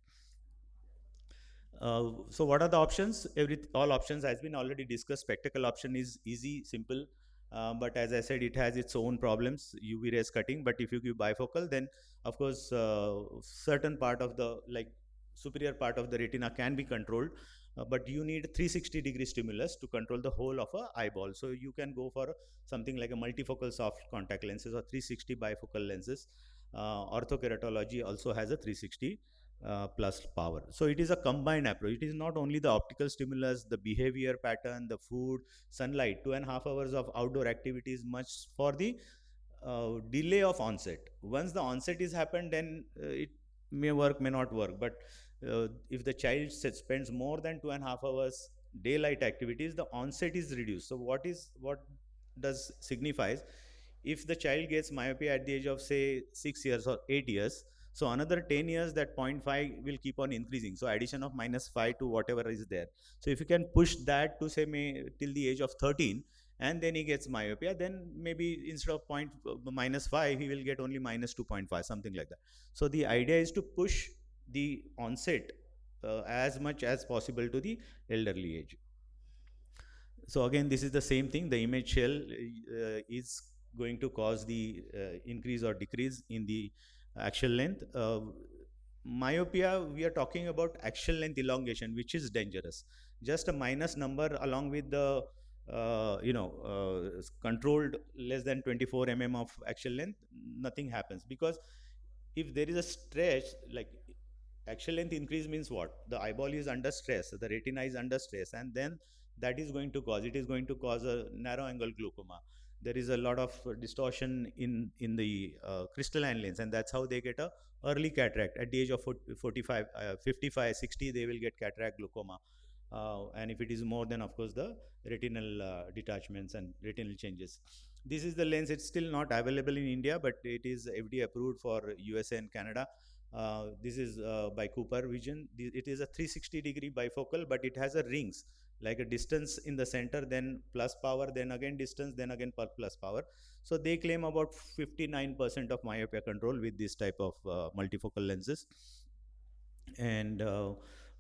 So what are the options? All options has been already discussed. Spectacle option is easy, simple, but as I said, it has its own problems. UV rays cutting. But if you give bifocal, then of course certain part of the superior part of the retina can be controlled. But you need 360-degree stimulus to control the whole of a eyeball. So you can go for something like a multifocal soft contact lenses or 360 bifocal lenses. Orthokeratology also has a 360 plus power. So it is a combined approach. It is not only the optical stimulus, the behavior pattern, the food, sunlight. 2.5 hours of outdoor activity is much for the delay of onset. Once the onset is happened, then it may work, may not work. But if the child spends more than 2.5 hours daylight activities, the onset is reduced. So what does signifies if the child gets myopia at the age of say 6 years or 8 years, so another 10 years that 0.5 will keep on increasing. So addition of -5 to whatever is there. So if you can push that to say till the age of 13, and then he gets myopia, then maybe instead of -5 he will get only -2.5, something like that. So the idea is to push the onset as much as possible to the elderly age. So again, this is the same thing. The image shell is going to cause the increase or decrease in the axial length. Myopia, we are talking about axial length elongation, which is dangerous. Just a minus number along with the controlled less than 24 of axial length, nothing happens. Because if there is a stretch, like axial length increase means what? The eyeball is under stress, the retina is under stress, and then that is going to cause, it is going to cause a narrow angle glaucoma. There is a lot of distortion in the crystalline lens, and that's how they get a early cataract at the age of 45, 55, 60. They will get cataract glaucoma, and if it is more, then of course the retinal detachments and retinal changes. This is the lens. It's still not available in India, but it is FDA approved for USA and Canada. This is by Cooper Vision. It is a 360-degree bifocal, but it has a rings, like a distance in the center, then plus power, then again distance, then again plus power. So they claim about 59% of myopia control with this type of multifocal lenses. And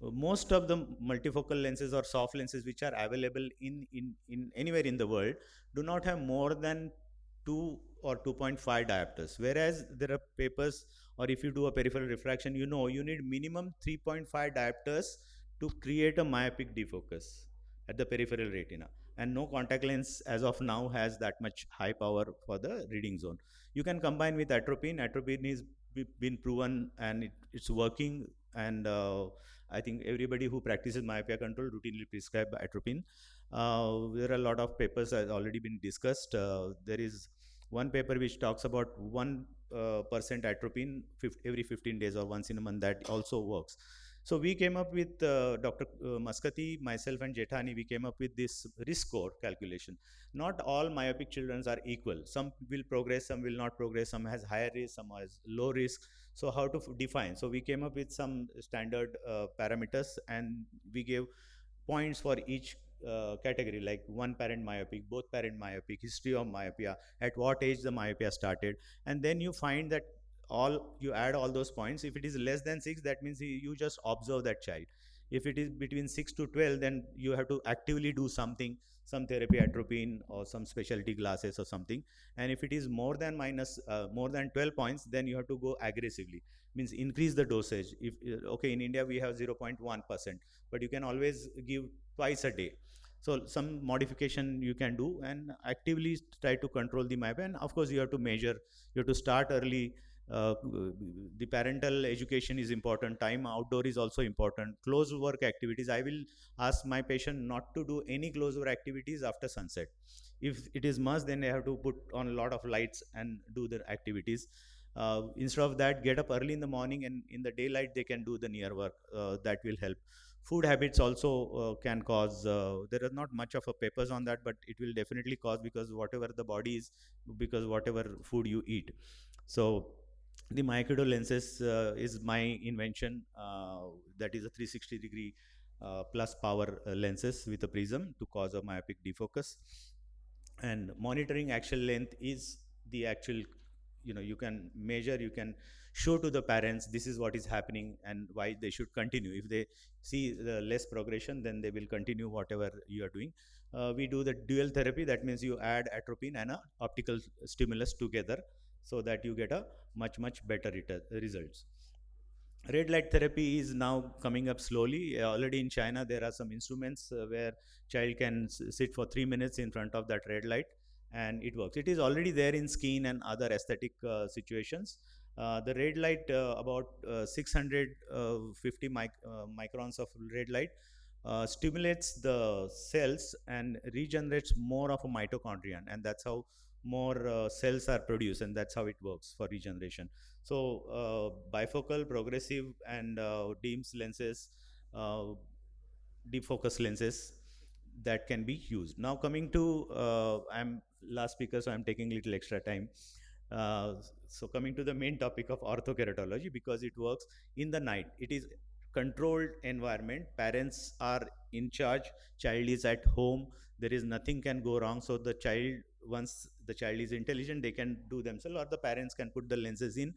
most of the multifocal lenses or soft lenses which are available in anywhere in the world do not have more than 2 or 2.5 diopters, whereas there are papers, or if you do a peripheral refraction, you need minimum 3.5 diopters to create a myopic defocus at the peripheral retina. And no contact lens as of now has that much high power for the reading zone. You can combine with atropine. Atropine is been proven, and it's working. And I think everybody who practices myopia control routinely prescribe atropine. There are a lot of papers that has already been discussed. There is one paper which talks about 1% atropine every 15 days or once in a month. That also works. So we came up with Dr. Maskati, myself, and Jethani. We came up with this risk score calculation. Not all myopic children are equal. Some will progress, some will not progress. Some has higher risk, some has low risk. So how to define? So we came up with some standard parameters, and we gave points for each category, like one parent myopic, both parent myopic, history of myopia, at what age the myopia started, and then you find that you add all those points. If it is less than 6, that means you just observe that child. If it is between 6 to 12, then you have to actively do something, some therapy, atropine, or some specialty glasses or something. And if it is more than 12 points, then you have to go aggressively, means increase the dosage. If okay, in India we have 0.1%, but you can always give twice a day. So some modification you can do, and actively try to control the myopia. And of course you have to measure, you have to start early. The parental education is important. Time outdoor is also important. Close work activities, I will ask my patient not to do any close work activities after sunset. If it is must, then they have to put on a lot of lights and do their activities. Instead of that, get up early in the morning, and in the daylight they can do the near work. That will help. Food habits also can cause, there are not much of a papers on that, but it will definitely cause, because whatever the body is, because whatever food you eat. So the myocular lenses is my invention. That is a 360-degree plus power lenses with a prism to cause a myopic defocus. And monitoring axial length is the actual you can measure, you can show to the parents this is what is happening and why they should continue. If they see the less progression, then they will continue whatever you are doing. We do the dual therapy. That means you add atropine and a optical stimulus together, so that you get a much better results. Red light therapy is now coming up slowly. Already in China, there are some instruments where child can sit for 3 minutes in front of that red light, and it works. It is already there in skin and other aesthetic situations. The red light, about 650 microns of red light, stimulates the cells and regenerates more of a mitochondrion, and that's how more cells are produced, and that's how it works for regeneration. So bifocal, progressive, and DIMS lenses, uh, deep focus lenses, that can be used. Now coming to, I'm last speaker, so I'm taking a little extra time. Uh, so coming to the main topic of orthokeratology, because it works in the night. It is controlled environment. Parents are in charge. Child is at home. There is nothing can go wrong. So the child, once the child is intelligent, they can do themselves, or the parents can put the lenses in.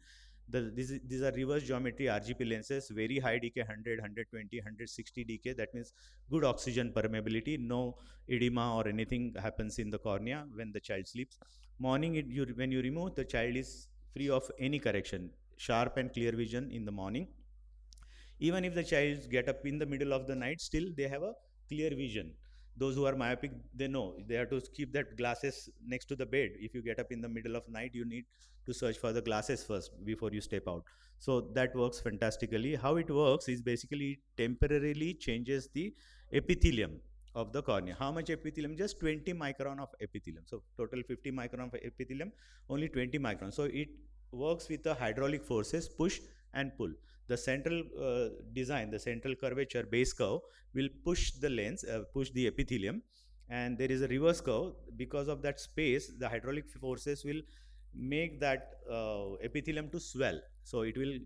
These are reverse geometry RGP lenses, very high decay, 100, 120, 160 decay. That means good oxygen permeability, no edema or anything happens in the cornea when the child sleeps. Morning, when you remove, the child is free of any correction, sharp and clear vision in the morning. Even if the child get up in the middle of the night, still they have a clear vision. Those who are myopic, they know they have to keep that glasses next to the bed. If you get up in the middle of night, you need to search for the glasses first before you step out. So that works fantastically. How it works is basically temporarily changes the epithelium of the cornea. How much epithelium? Just 20 micron of epithelium. So total 50 micron of epithelium, only 20 micron. So it works with the hydraulic forces, push and pull. The central design, the central curvature base curve will push the lens, push the epithelium, and there is a reverse curve. Because of that space, the hydraulic forces will make that epithelium to swell. So it will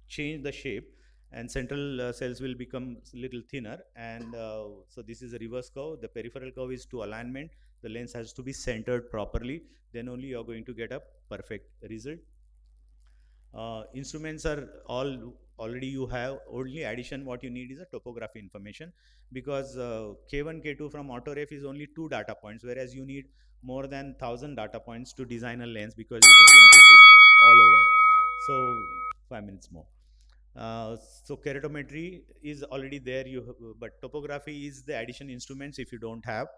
change the shape, and central cells will become little thinner. And so this is a reverse curve. The peripheral curve is to alignment. The lens has to be centered properly. Then only you are going to get a perfect result. Instruments are all already you have. Only addition what you need is a topography information, because K1 K2 from autoref is only 2 data points, whereas you need more than 1000 data points to design a lens, because it is going to sit all over. So 5 minutes more. So keratometry is already there, but topography is the addition instruments. If you don't have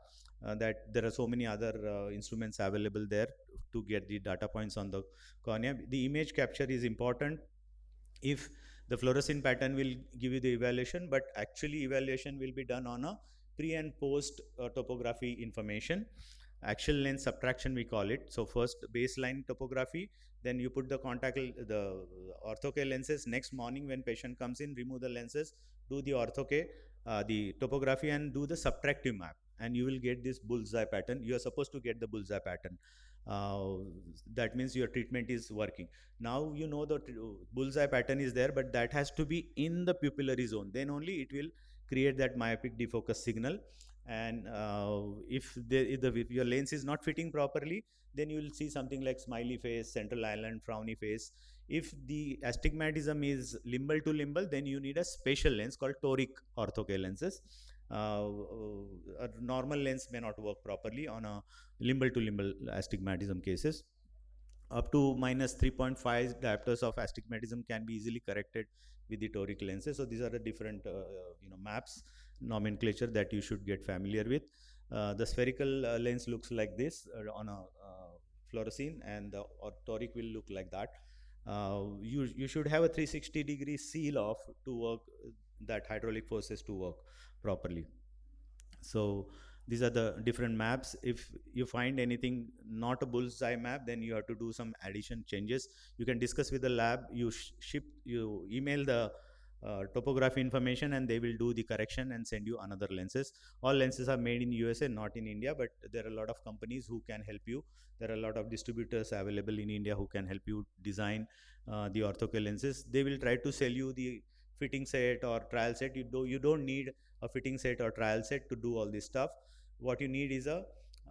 that, there are so many other instruments available there to get the data points on the cornea. The image capture is important. If the fluorescent pattern will give you the evaluation, but actually evaluation will be done on a pre and post topography information. Axial lens subtraction we call it. So first baseline topography, then you put the the ortho-K lenses. Next morning when patient comes in, remove the lenses, do the ortho-K, the topography, and do the subtractive map, and you will get this bullseye pattern. You are supposed to get the bullseye pattern. uh, that means your treatment is working. Now you know the bullseye pattern is there, but that has to be in the pupillary zone, then only it will create that myopic defocus signal. And if your lens is not fitting properly, then you will see something like smiley face, central island, frowny face. If the astigmatism is limbal to limbal, then you need a special lens called toric ortho-K lenses. A normal lens may not work properly on a limbal to limbal astigmatism cases. Up to minus 3.5 diopters of astigmatism can be easily corrected with the toric lenses. So these are the different maps, nomenclature that you should get familiar with. The spherical lens looks like this on a fluorescein, and the toric will look like that. You should have a 360-degree seal off to work that hydraulic forces to work properly. So these are the different maps. If you find anything not a bullseye map, then you have to do some addition changes. You can discuss with the lab. You email the topography information, and they will do the correction and send you another lenses. All lenses are made in USA, not in India, but there are a lot of companies who can help you. There are a lot of distributors available in India who can help you design the ortho-K lenses. They will try to sell you the fitting set or trial set. You don't need a fitting set or trial set to do all this stuff. What you need is a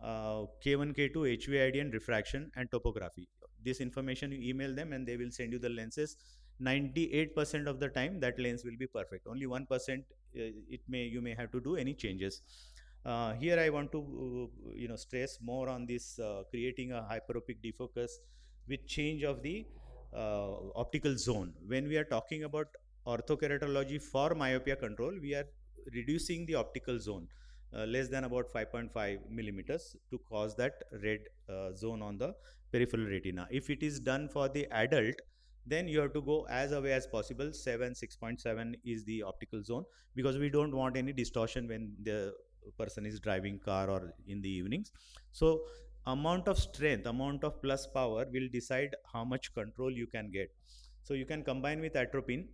K1, K2, HVID, and refraction and topography. This information you email them and they will send you the lenses. 98% of the time that lens will be perfect. Only 1% you may have to do any changes. Here I want to stress more on this creating a hyperopic defocus with change of the optical zone. When we are talking about orthokeratology for myopia control, we are reducing the optical zone less than about 5.5 millimeters to cause that red zone on the peripheral retina. If it is done for the adult, then you have to go as away as possible. 6.7 is the optical zone, because we don't want any distortion when the person is driving car or in the evenings. So amount of strength, amount of plus power will decide how much control you can get. So you can combine with atropine,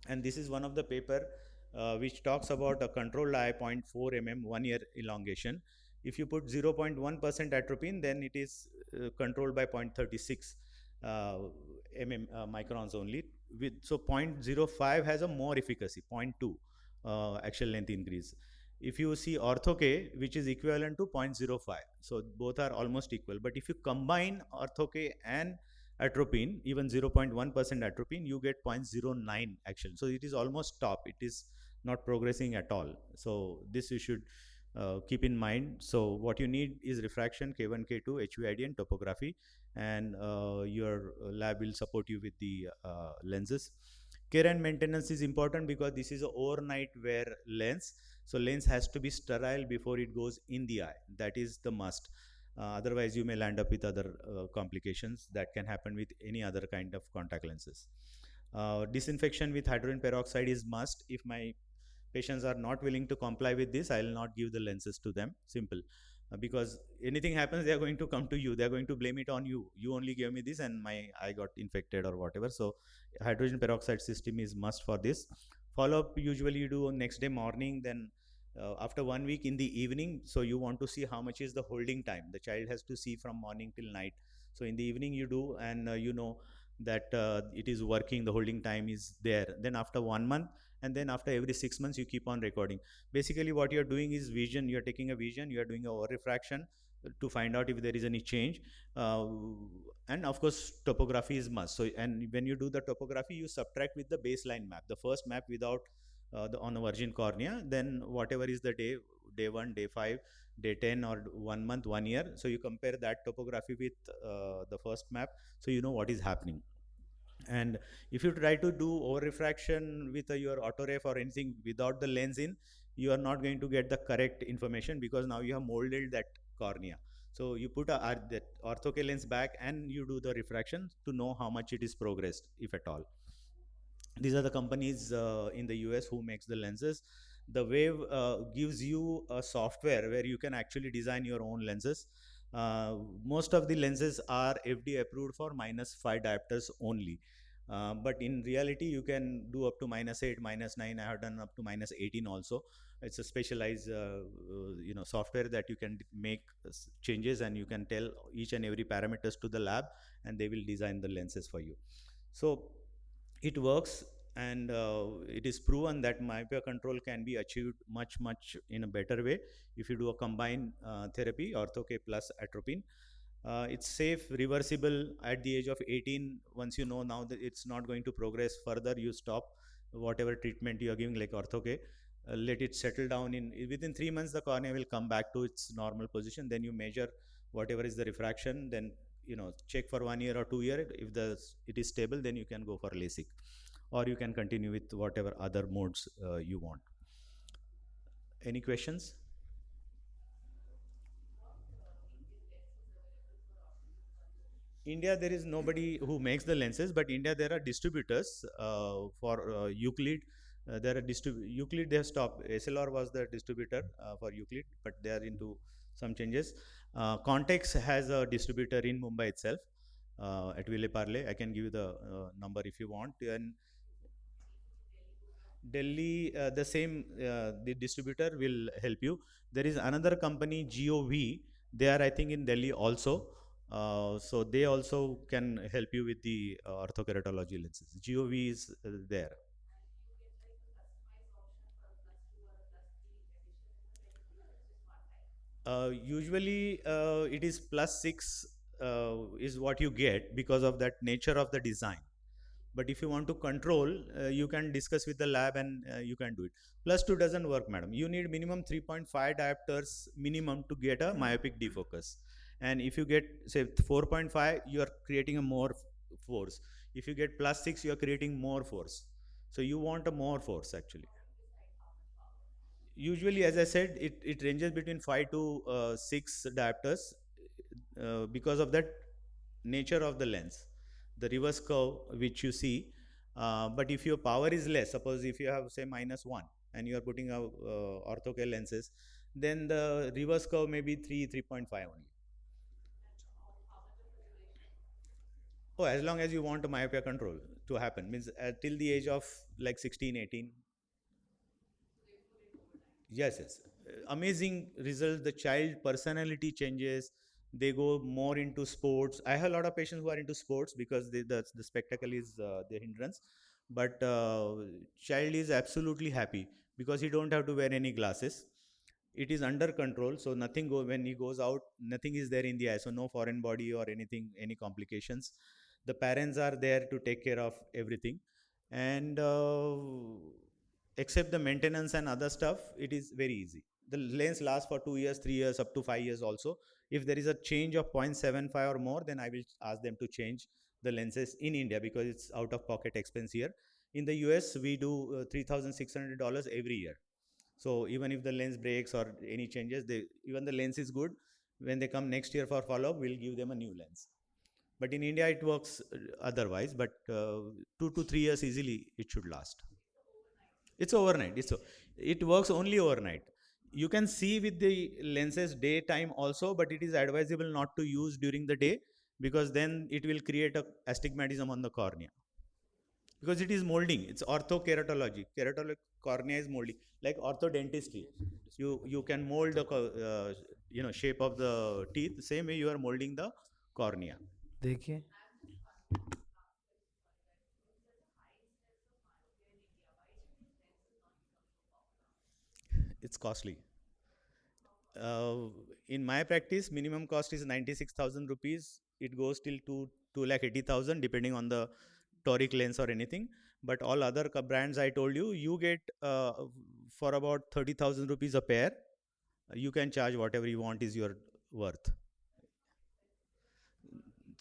and this is one of the paper which talks about a controlled eye 0.4 mm 1 year elongation. If you put 0.1% atropine, then it is controlled by 0.36 microns only. So 0.05 has a more efficacy, 0.2 axial length increase. If you see ortho K, which is equivalent to 0.05, so both are almost equal. But if you combine ortho K and atropine, even 0.1% atropine, you get 0.09 action. So it is almost stop. It is not progressing at all. So this you should keep in mind. So what you need is refraction, K1, K2, HVID, and topography, and your lab will support you with the lenses. Care and maintenance is important because this is an overnight wear lens. So lens has to be sterile before it goes in the eye. That is the must. Otherwise, you may land up with other complications that can happen with any other kind of contact lenses. Disinfection with hydrogen peroxide is must. If my patients are not willing to comply with this, I will not give the lenses to them. Simple. Because anything happens, they are going to come to you. They are going to blame it on you. You only gave me this and my eye got infected or whatever. So hydrogen peroxide system is must for this. Follow up usually you do on next day morning, then after 1 week in the evening. So you want to see how much is the holding time. The child has to see from morning till night. So in the evening you do, and that it is working, the holding time is there. Then after 1 month, and then after every 6 months you keep on recording. Basically what you're doing is vision. You're taking a vision, you're doing a over refraction to find out if there is any change. uh, and of course topography is must. So and when you do the topography, you subtract with the baseline map, the first map without on a virgin cornea, then whatever is the day 1, day 5, day 10, or 1 month, 1 year. So you compare that topography with the first map, so you know what is happening. And if you try to do over refraction with your autoref or anything without the lens in, you are not going to get the correct information, because now you have molded that cornea. So you put that ortho K lens back and you do the refraction to know how much it is progressed, if at all. These are the companies in the US who makes the lenses. The Wave gives you a software where you can actually design your own lenses. Most of the lenses are FDA approved for -5 diopters only. But in reality, you can do up to -8, -9. I have done up to -18 also. It's a specialized, software that you can make changes, and you can tell each and every parameters to the lab, and they will design the lenses for you. So it works, and it is proven that myopia control can be achieved much in a better way if you do a combined therapy, ortho K plus atropine. It's safe, reversible at the age of 18. Once you know now that it's not going to progress further, you stop whatever treatment you are giving, like ortho K. Let it settle down. In within 3 months the cornea will come back to its normal position. Then you measure whatever is the refraction, then check for 1 year or 2 year. If it is stable, then you can go for LASIK, or you can continue with whatever other modes you want. Any questions? India, there is nobody who makes the lenses, but India there are distributors for Euclid. There are Euclid. They have stopped. SLR was the distributor for Euclid, but they are into some changes. Contex has a distributor in Mumbai itself at Ville Parle. I can give you the number if you want. And Delhi, the distributor will help you. There is another company, GOV. They are, I think, in Delhi also. So they also can help you with the orthokeratology lenses. GOV is there. Usually, it is +6 is what you get because of that nature of the design. But if you want to control, you can discuss with the lab and you can do it. +2 doesn't work, madam. You need minimum 3.5 diopters minimum to get a myopic defocus. And if you get say 4.5, you are creating a more force. If you get +6, you are creating more force. So you want a more force actually. Usually, as I said, it ranges between 5 to 6 diopters because of that nature of the lens, the reverse curve which you see. But if your power is less, suppose if you have say -1 and you are putting a ortho K lenses, then the reverse curve may be 3.5 only. Oh, as long as you want a myopia control to happen, means till the age of like 16, 18. Yes, yes. Amazing result. The child personality changes. They go more into sports. I have a lot of patients who are into sports because the spectacle is the hindrance. But child is absolutely happy because he don't have to wear any glasses. It is under control, so nothing go when he goes out. Nothing is there in the eye, so no foreign body or anything, any complications. The parents are there to take care of everything, and except the maintenance and other stuff, it is very easy. The lens lasts for 2 years, 3 years, up to 5 years also. If there is a change of 0.75 or more, then I will ask them to change the lenses in India because it's out of pocket expense here. In the US, we do $3,600 every year. So even if the lens breaks or any changes, even the lens is good. When they come next year for follow-up, we'll give them a new lens. But in India, it works otherwise. But 2 to 3 years easily, it should last. It's overnight. It works only overnight. You can see with the lenses daytime also, but it is advisable not to use during the day because then it will create a astigmatism on the cornea. Because it is molding. It's orthokeratology. Cornea is molding, like orthodontistry. You can mold the shape of the teeth. Same way you are molding the cornea. देखिए It's costly. Uh, in my practice, minimum cost is 96,000 rupees. It goes till 2,80,000 depending on the toric lens or anything. But all other brands I told you, you get for about 30,000 rupees a pair. You can charge whatever you want is your worth.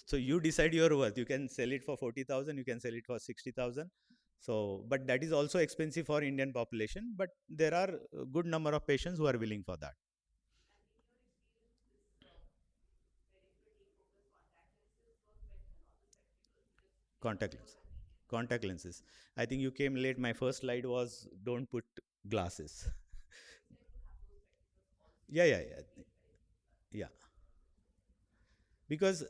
So you decide your worth. You can sell it for 40,000. You can sell it for 60,000. So, but that is also expensive for Indian population. But there are a good number of patients who are willing for that. Contact lens. Contact lenses. I think you came late. My first slide was don't put glasses. Yeah, yeah, yeah, yeah. Because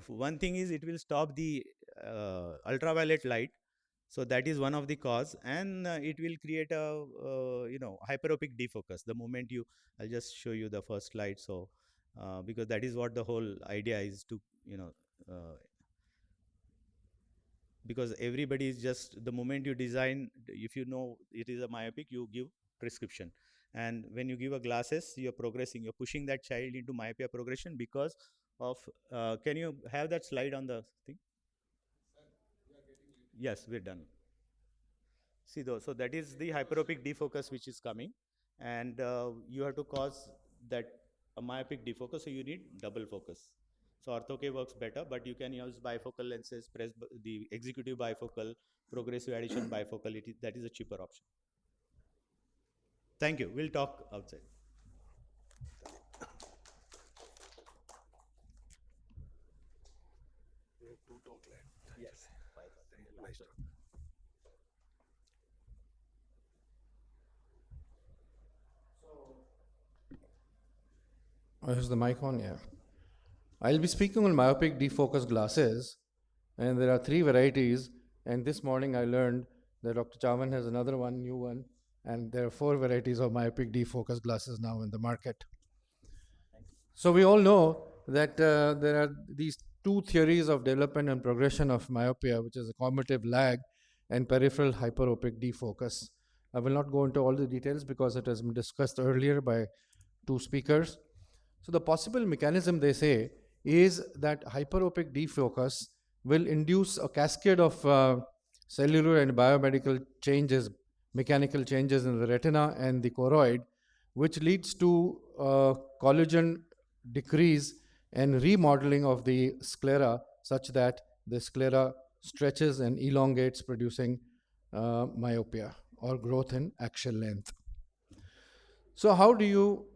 one thing is it will stop the ultraviolet light, so that is one of the cause, and it will create a hyperopic defocus. The moment I'll just show you the first slide. So because that is what the whole idea is to uh, because everybody is just the moment you design, if you know it is a myopic, you give prescription, and when you give a glasses, you're progressing, you're pushing that child into myopia progression because of can you have that slide on the thing? Yes, we're done. See though, so that is the hyperopic defocus which is coming, and you have to cause that a myopic defocus, so you need double focus. So ortho K works better, but you can use bifocal lenses, the executive bifocal, progressive addition bifocal. That is a cheaper option. Thank you. We'll talk outside. Yes. Nice. Oh, is the mic on? Yeah. I'll be speaking on myopic defocus glasses, and there are 3 varieties. And this morning I learned that Dr. Chavan has another one, new one, and there are 4 varieties of myopic defocus glasses now in the market. So we all know that there are these 2 theories of development and progression of myopia, which is a cumulative lag and peripheral hyperopic defocus. I will not go into all the details because it has been discussed earlier by two speakers. So the possible mechanism, they say, is that hyperopic defocus will induce a cascade of cellular and biomedical changes, mechanical changes in the retina and the choroid, which leads to collagen decrease and remodeling of the sclera such that the sclera stretches and elongates, producing myopia or growth in axial length. So how do you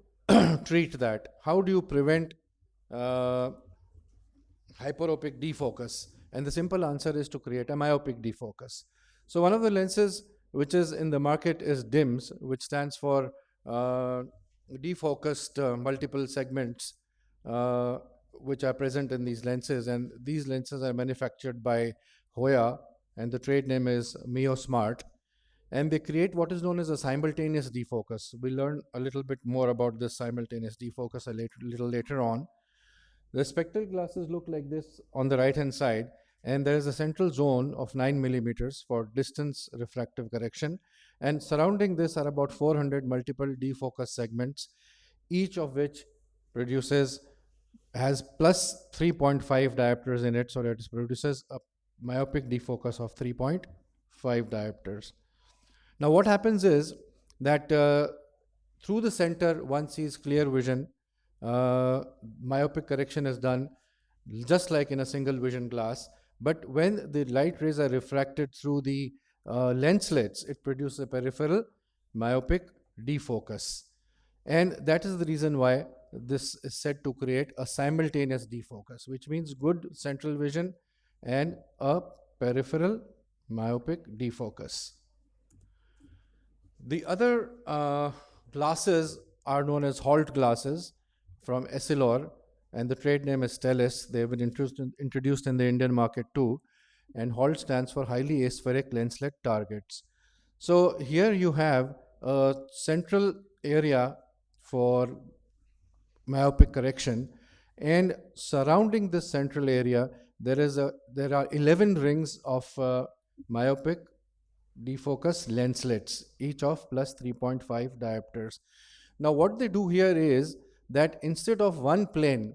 treat that? How do you prevent hyperopic defocus? And the simple answer is to create a myopic defocus. So one of the lenses which is in the market is DIMS, which stands for defocused multiple segments, which are present in these lenses. And these lenses are manufactured by Hoya, and the trade name is MioSmart. And they create what is known as a simultaneous defocus. We'll learn a little bit more about this simultaneous defocus a little later on. The spectacle glasses look like this on the right-hand side, and there is a central zone of 9 millimeters for distance refractive correction. And surrounding this are about 400 multiple defocus segments, each of which has plus 3.5 diopters in it, so that it produces a myopic defocus of 3.5 diopters. Now what happens is that through the center one sees clear vision. Myopic correction is done just like in a single vision glass, but when the light rays are refracted through the lens slits, it produces a peripheral myopic defocus. And that is the reason why this is said to create a simultaneous defocus, which means good central vision and a peripheral myopic defocus. The other glasses are known as Holt glasses from Essilor, and the trade name is Stellis. They have been introduced in the Indian market too. And Holt stands for highly aspheric lenslet targets. So here you have a central area for myopic correction, and surrounding this central area there are 11 rings of myopic defocus lenslets, each of plus 3.5 diopters. Now what they do here is that instead of one plane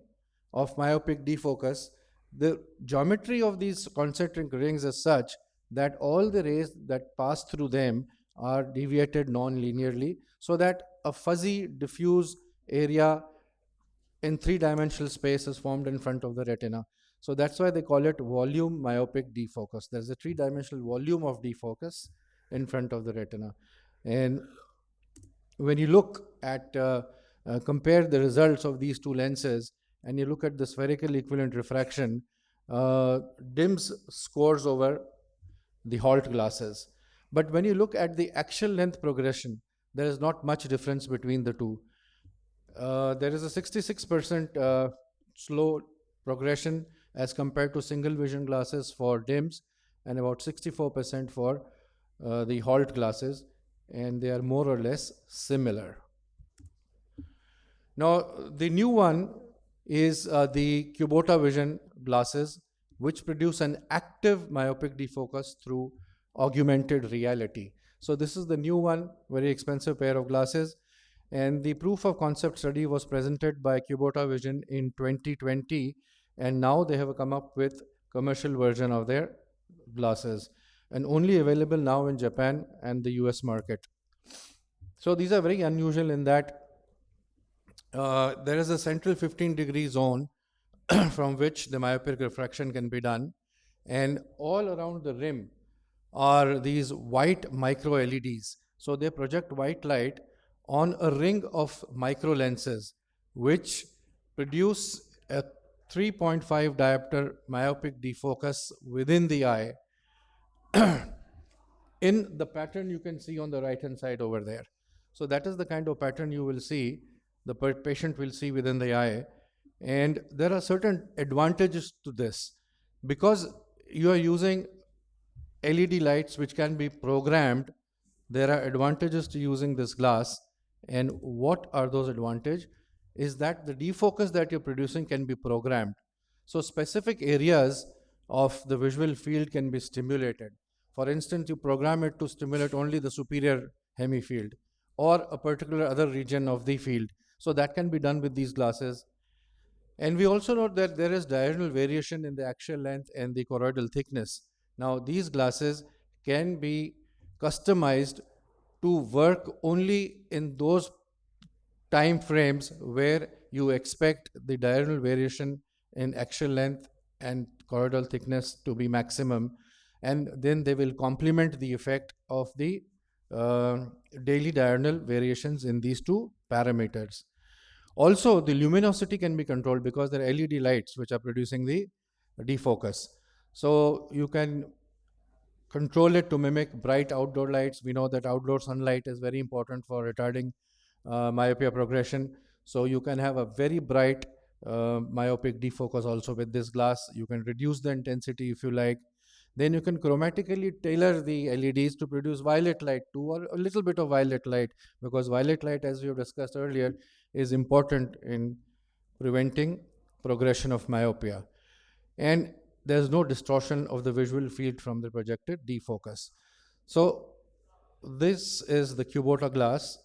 of myopic defocus, the geometry of these concentric rings is such that all the rays that pass through them are deviated non-linearly, so that a fuzzy diffuse area in three-dimensional space is formed in front of the retina. So that's why they call it volume myopic defocus. There's a three-dimensional volume of defocus in front of the retina. And when you look at, compare the results of these two lenses, and you look at the spherical equivalent refraction, DIMS scores over the Holt glasses. But when you look at the axial length progression, there is not much difference between the two. There is a 66% slow progression as compared to single vision glasses for DIMS, and about 64% for the Holt glasses, and they are more or less similar. Now the new one is the Kubota Vision glasses, which produce an active myopic defocus through augmented reality. So this is the new one, very expensive pair of glasses, and the proof of concept study was presented by Kubota Vision in 2020, and now they have come up with commercial version of their glasses, and only available now in Japan and the US market. So these are very unusual in that there is a central 15-degree zone from which the myopic refraction can be done, and all around the rim are these white micro LEDs. So they project white light on a ring of micro lenses, which produce a 3.5 diopter myopic defocus within the eye in the pattern you can see on the right hand side over there. So that is the kind of pattern you will see, the patient will see within the eye. And there are certain advantages to this, because you are using LED lights which can be programmed. There are advantages to using this glass. And what are those advantages? Is that the defocus that you're producing can be programmed. So specific areas of the visual field can be stimulated. For instance, you program it to stimulate only the superior hemifield or a particular other region of the field. So that can be done with these glasses. And we also note that there is diurnal variation in the axial length and the choroidal thickness. Now, these glasses can be customized to work only in those time frames where you expect the diurnal variation in axial length and choroidal thickness to be maximum, and then they will complement the effect of the uh, daily diurnal variations in these two parameters. Also, the luminosity can be controlled because there are LED lights which are producing the defocus. So you can control it to mimic bright outdoor lights. We know that outdoor sunlight is very important for retarding myopia progression. So you can have a very bright myopic defocus also with this glass. You can reduce the intensity if you like. Then you can chromatically tailor the LEDs to produce violet light too, or a little bit of violet light, because violet light, as we have discussed earlier, is important in preventing progression of myopia. And there's no distortion of the visual field from the projected defocus. So this is the Kubota glass.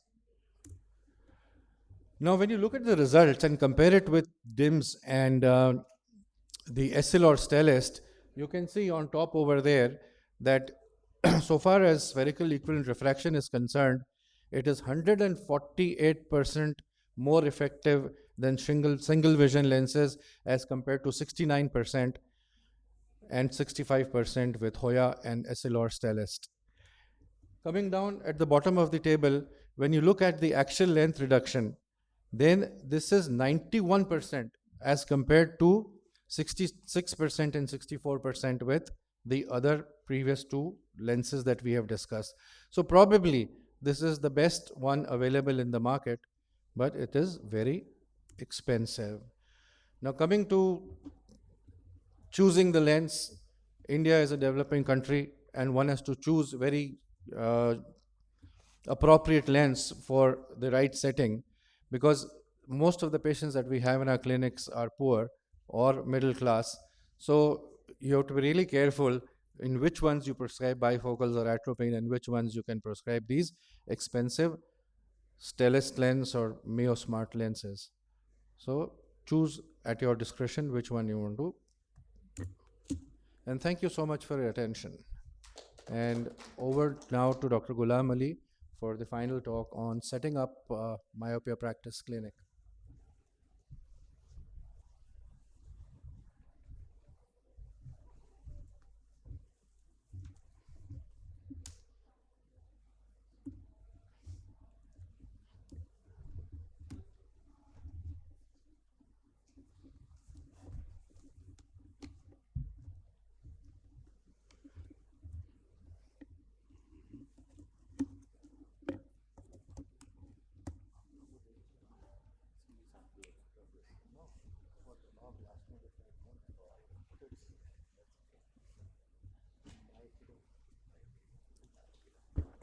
Now, when you look at the results and compare it with DIMS and the Essilor Stellest, you can see on top over there that so far as spherical equivalent refraction is concerned, it is 148% more effective than single vision lenses as compared to 69% and 65% with Hoya and Essilor Stellest. Coming down at the bottom of the table, when you look at the axial length reduction, then this is 91% as compared to 66% and 64% with the other previous two lenses that we have discussed. So probably this is the best one available in the market, but it is very expensive. Now coming to choosing the lens, India is a developing country and one has to choose very appropriate lens for the right setting, because most of the patients that we have in our clinics are poor or middle class. So you have to be really careful in which ones you prescribe bifocals or atropine and which ones you can prescribe these expensive Stellest lens or Mio Smart lenses. So choose at your discretion which one you want to. And thank you so much for your attention. And over now to Dr. Ghulam Ali for the final talk on setting up myopia practice clinic.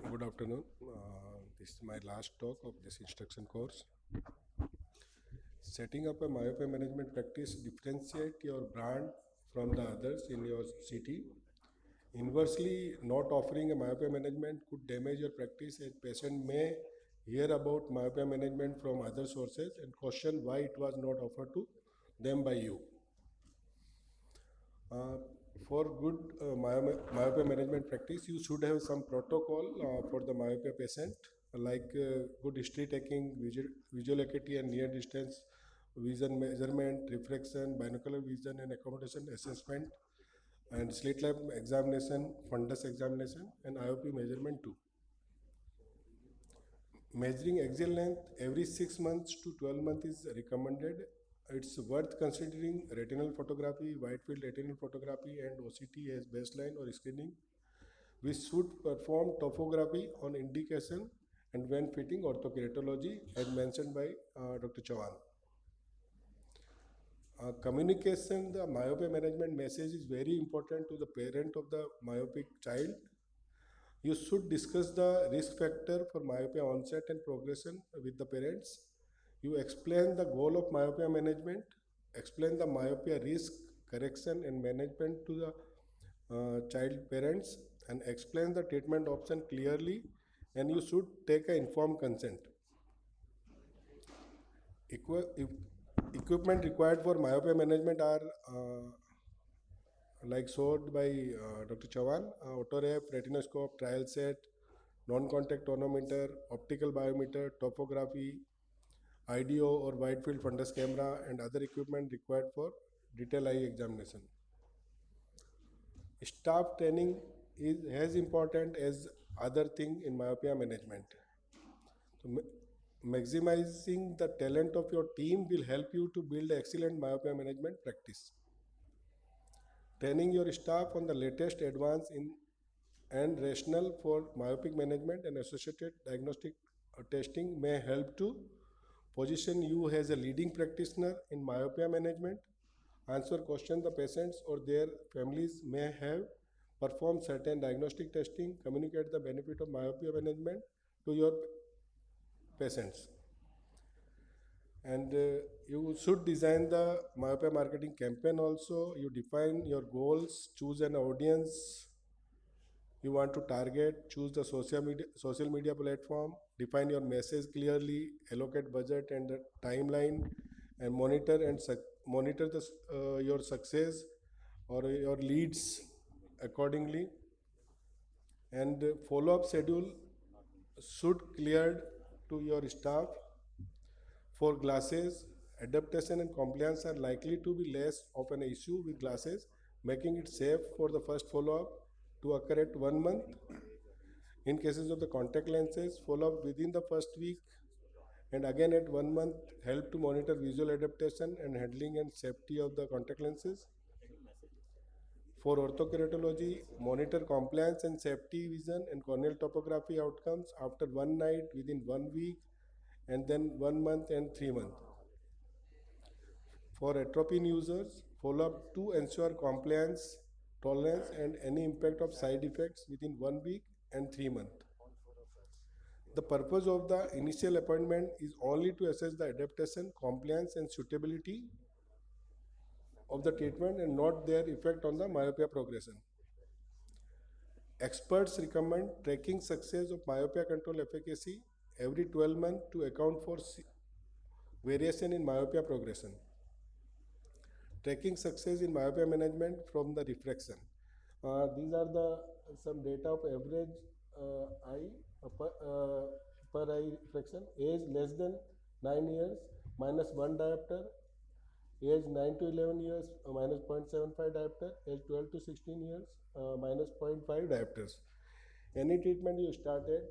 Good afternoon. This is my last talk of this instruction course. Setting up a myopia management practice differentiate your brand from the others in your city. Inversely, not offering a myopia management could damage your practice, as patient may hear about myopia management from other sources and question why it was not offered to them by you. For good myopia management practice, you should have some protocol for the myopia patient, like good history taking, visual acuity and near distance vision measurement, refraction, binocular vision and accommodation assessment, and slit lamp examination, fundus examination, and IOP measurement too. Measuring axial length every 6 months to 12 months is recommended. It's worth considering retinal photography, wide field retinal photography, and OCT as baseline or screening. We should perform topography on indication and when fitting orthokeratology as mentioned by Dr. Chavan. Communication, the myopia management message is very important to the parent of the myopic child. You should discuss the risk factor for myopia onset and progression with the parents. You explain the goal of myopia management, explain the myopia risk, correction and management to the child parents, and explain the treatment option clearly, and you should take an informed consent. Equipment required for myopia management are like showed by Dr. Chavan, autoref, retinoscope, trial set, non-contact tonometer, optical biometer, topography, IDO or wide field fundus camera, and other equipment required for detailed eye examination. Staff training is as important as other thing in myopia management. So maximizing the talent of your team will help you to build excellent myopia management practice. Training your staff on the latest advance in and rationale for myopic management and associated diagnostic testing may help to position you as a leading practitioner in myopia management, answer questions the patients or their families may have, perform certain diagnostic testing, communicate the benefit of myopia management to your patients. And you should design the myopia marketing campaign also. You define your goals, choose an audience you want to target, choose the social media platform, define your message clearly, allocate budget and the timeline, and monitor your success or your leads accordingly. And follow-up schedule should cleared to your staff. For glasses, adaptation and compliance are likely to be less of an issue with glasses, making it safe for the first follow-up to occur at 1 month. In cases of the contact lenses, follow-up within the first week and again at 1 month help to monitor visual adaptation and handling and safety of the contact lenses. For orthokeratology, monitor compliance and safety vision and corneal topography outcomes after one night within 1 week and then 1 month and 3 months. For atropine users, follow up to ensure compliance, tolerance, and any impact of side effects within 1 week and 3 months. The purpose of the initial appointment is only to assess the adaptation, compliance, and suitability of the treatment and not their effect on the myopia progression. Experts recommend tracking success of myopia control efficacy every 12 months to account for variation in myopia progression. Tracking success in myopia management from the refraction. These are the some data of average eye per eye refraction. Age less than 9 years -1 diopter. Age 9 to 11 years -0.75 diopter. Age 12 to 16 years -0.5 diopters. Any treatment you started,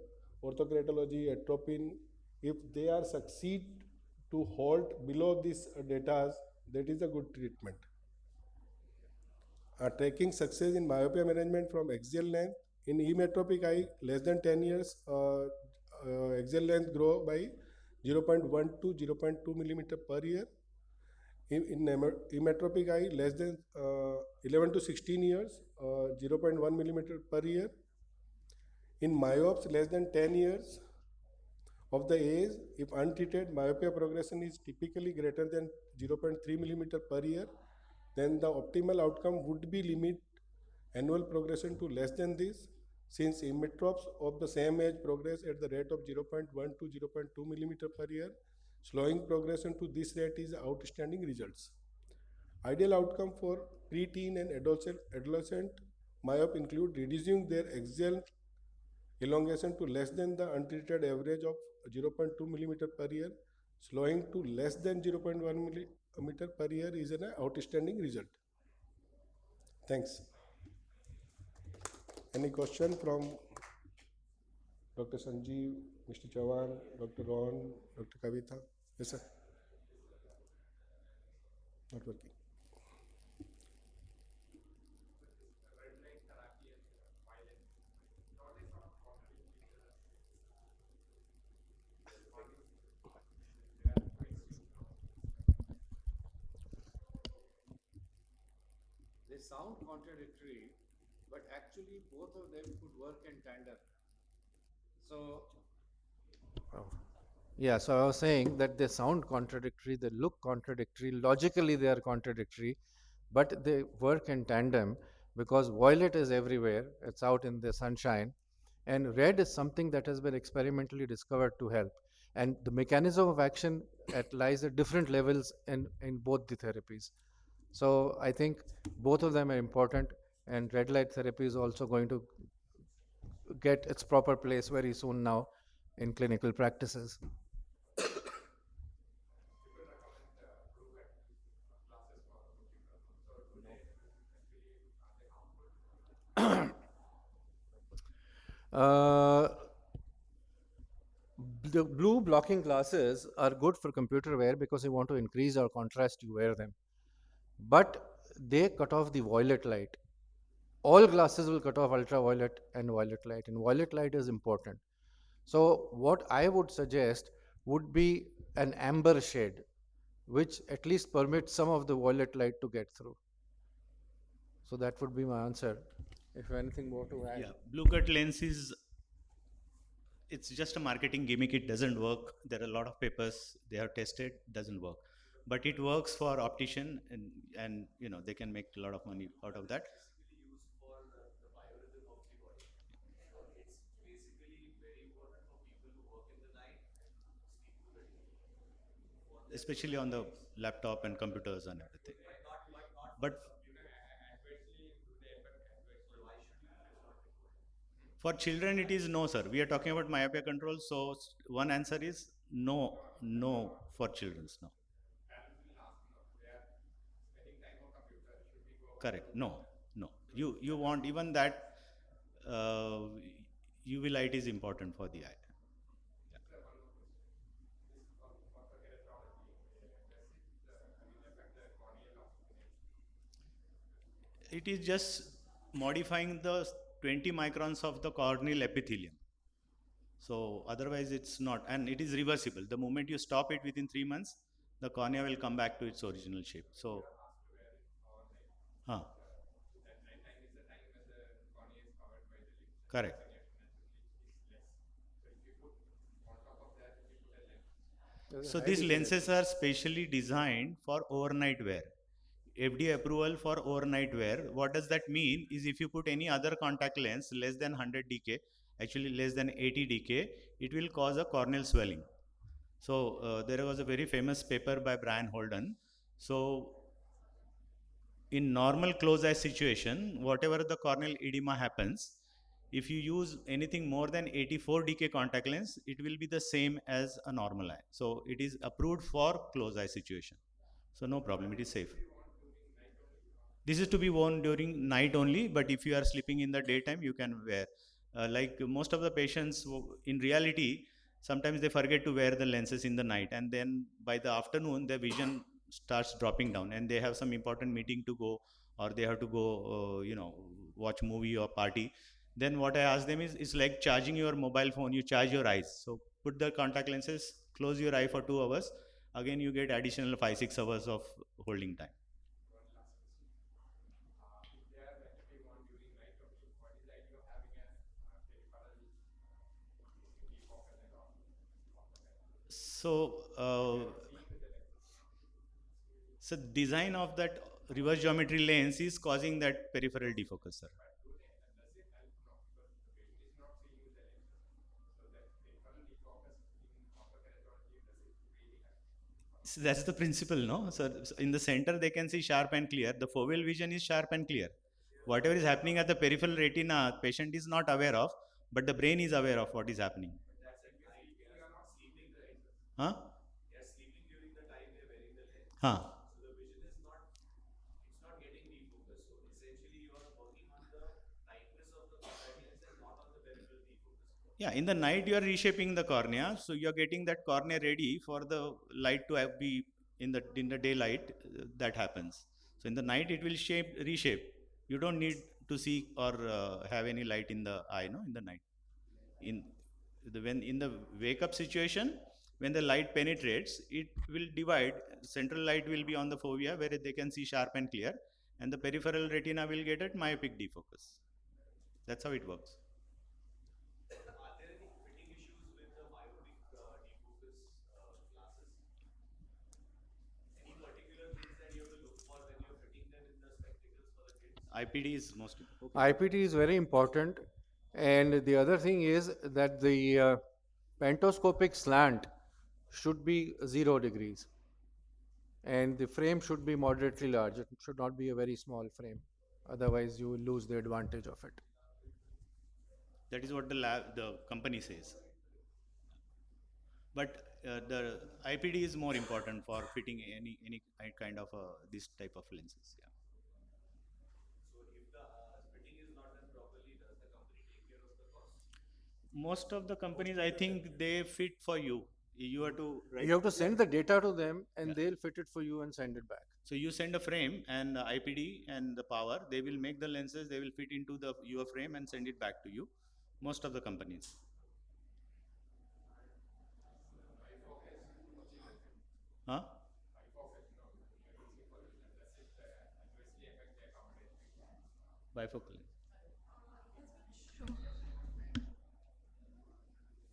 orthokeratology, atropine, if they are succeed to halt below these data, that is a good treatment. Tracking success in myopia management from axial length. In hemetropic eye, less than 10 years, axial length grow by 0.1 to 0.2 millimeter per year. In hemetropic eye, less than 11 to 16 years, 0.1 millimeter per year. In myopes, less than 10 years of the age, if untreated, myopia progression is typically greater than 0.3 millimeter per year, then the optimal outcome would be limit annual progression to less than this, since hemetropes of the same age progress at the rate of 0.1 to 0.2 millimeter per year. Slowing progression to this rate is outstanding results. Ideal outcome for preteen and adolescent myope include reducing their axial elongation to less than the untreated average of 0.2 millimeter per year. Slowing to less than 0.1 millimeter per year is an outstanding result. Thanks. Any question from Dr. Sanjeev, Mr. Chavan, Dr. Ron, Dr. Kavita? Yes, sir. Not working. They sound contradictory, but actually both of them could work in tandem. So, yeah, so I was saying that they sound contradictory, they look contradictory, logically they are contradictory, but they work in tandem because violet is everywhere, it's out in the sunshine, and red is something that has been experimentally discovered to help. And the mechanism of action lies at different levels in both the therapies. So I think both of them are important, and red light therapy is also going to get its proper place very soon now in clinical practices. Uh, the blue blocking glasses are good for computer wear because you want to increase our contrast, you wear them. But they cut off the violet light. All glasses will cut off ultraviolet and violet light, and violet light is important. So, what I would suggest would be an amber shade, which at least permits some of the violet light to get through. So, that would be my answer. If anything more to add. Yeah, blue cut lens is, it's just a marketing gimmick. It doesn't work. There are a lot of papers they have tested, doesn't work, but it works for optician, and you know they can make a lot of money out of that. Especially on the laptop and computers and everything. But for children, it is no, sir. We are talking about myopia control, so one answer is no, no for children's, no. Correct. No, no. You want even that uh, UV light is important for the eye. It is just modifying the 20 microns of the corneal epithelium. So otherwise it's not, and it is reversible. The moment you stop it within 3 months, the cornea will come back to its original shape. So, huh, correct. So these lenses are specially designed for overnight wear. FDA approval for overnight wear. What does that mean? Is if you put any other contact lens less than 100 dk, actually less than 80 dk, it will cause a corneal swelling. So there was a very famous paper by Brian Holden. So in normal closed eye situation, whatever the corneal edema happens, if you use anything more than 84 dk contact lens, it will be the same as a normal eye. So it is approved for closed eye situation. So no problem, it is safe. This is to be worn during night only, but if you are sleeping in the daytime, you can wear. Like most of the patients, in reality, sometimes they forget to wear the lenses in the night, and then by the afternoon, their vision starts dropping down, and they have some important meeting to go, or they have to go, watch movie or party. Then what I ask them is, it's like charging your mobile phone. You charge your eyes. So put the contact lenses, close your eye for 2 hours. Again, you get additional 5-6 hours of holding time. So, so design of that reverse geometry lens is causing that peripheral defocus, sir. So that's the principle, no? So in the center, they can see sharp and clear. The foveal vision is sharp and clear. Whatever is happening at the peripheral retina, patient is not aware of, but the brain is aware of what is happening. Huh? Huh? Yeah, in the night you are reshaping the cornea, so you are getting that cornea ready for the light to be in the daylight. That happens. So in the night it will reshape. You don't need to see or have any light in the eye, no, in the night. In when in the wake up situation, when the light penetrates, it will divide. Central light will be on the fovea where they can see sharp and clear, and the peripheral retina will get at myopic defocus. That's how it works. IPD is most okay. IPT is very important. And the other thing is that the pentoscopic slant should be 0 degrees. And the frame should be moderately large. It should not be a very small frame. Otherwise, you will lose the advantage of it. That is what the company says. But the IPD is more important for fitting any kind of this type of lenses. Yeah. Most of the companies, I think, they fit for you. You have to You have to send the data to them, and Yeah. they'll fit it for you and send it back. So you send a frame and the IPD and the power. They will make the lenses. They will fit into the your frame and send it back to you. Most of the companies. Huh? Bifocal.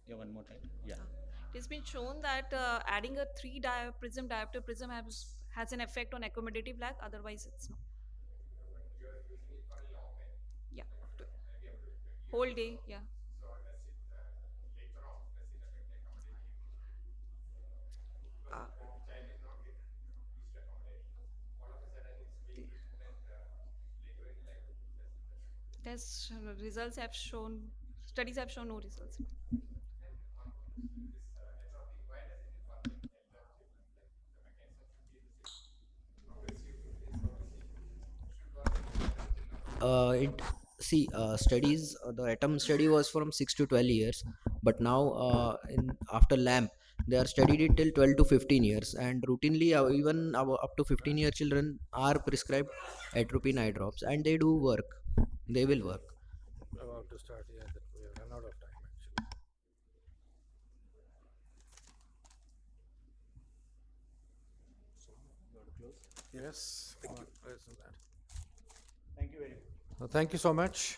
Yeah, one more time. Yeah. It has been shown that adding a prism diopter prism has an effect on accommodative lag. Otherwise, it's not. Yeah, whole day. Yeah. Uh, Test results have shown, studies have shown no results. It see studies. The atom study was from 6 to 12 years, but now in after lamp they are studied it till 12 to 15 years, and routinely even up to 15-year children are prescribed atropine eye drops, and they do work. They will work. About to start, yeah, that we have run out of time actually. Yes, thank you. Thank you very much. Thank you so much.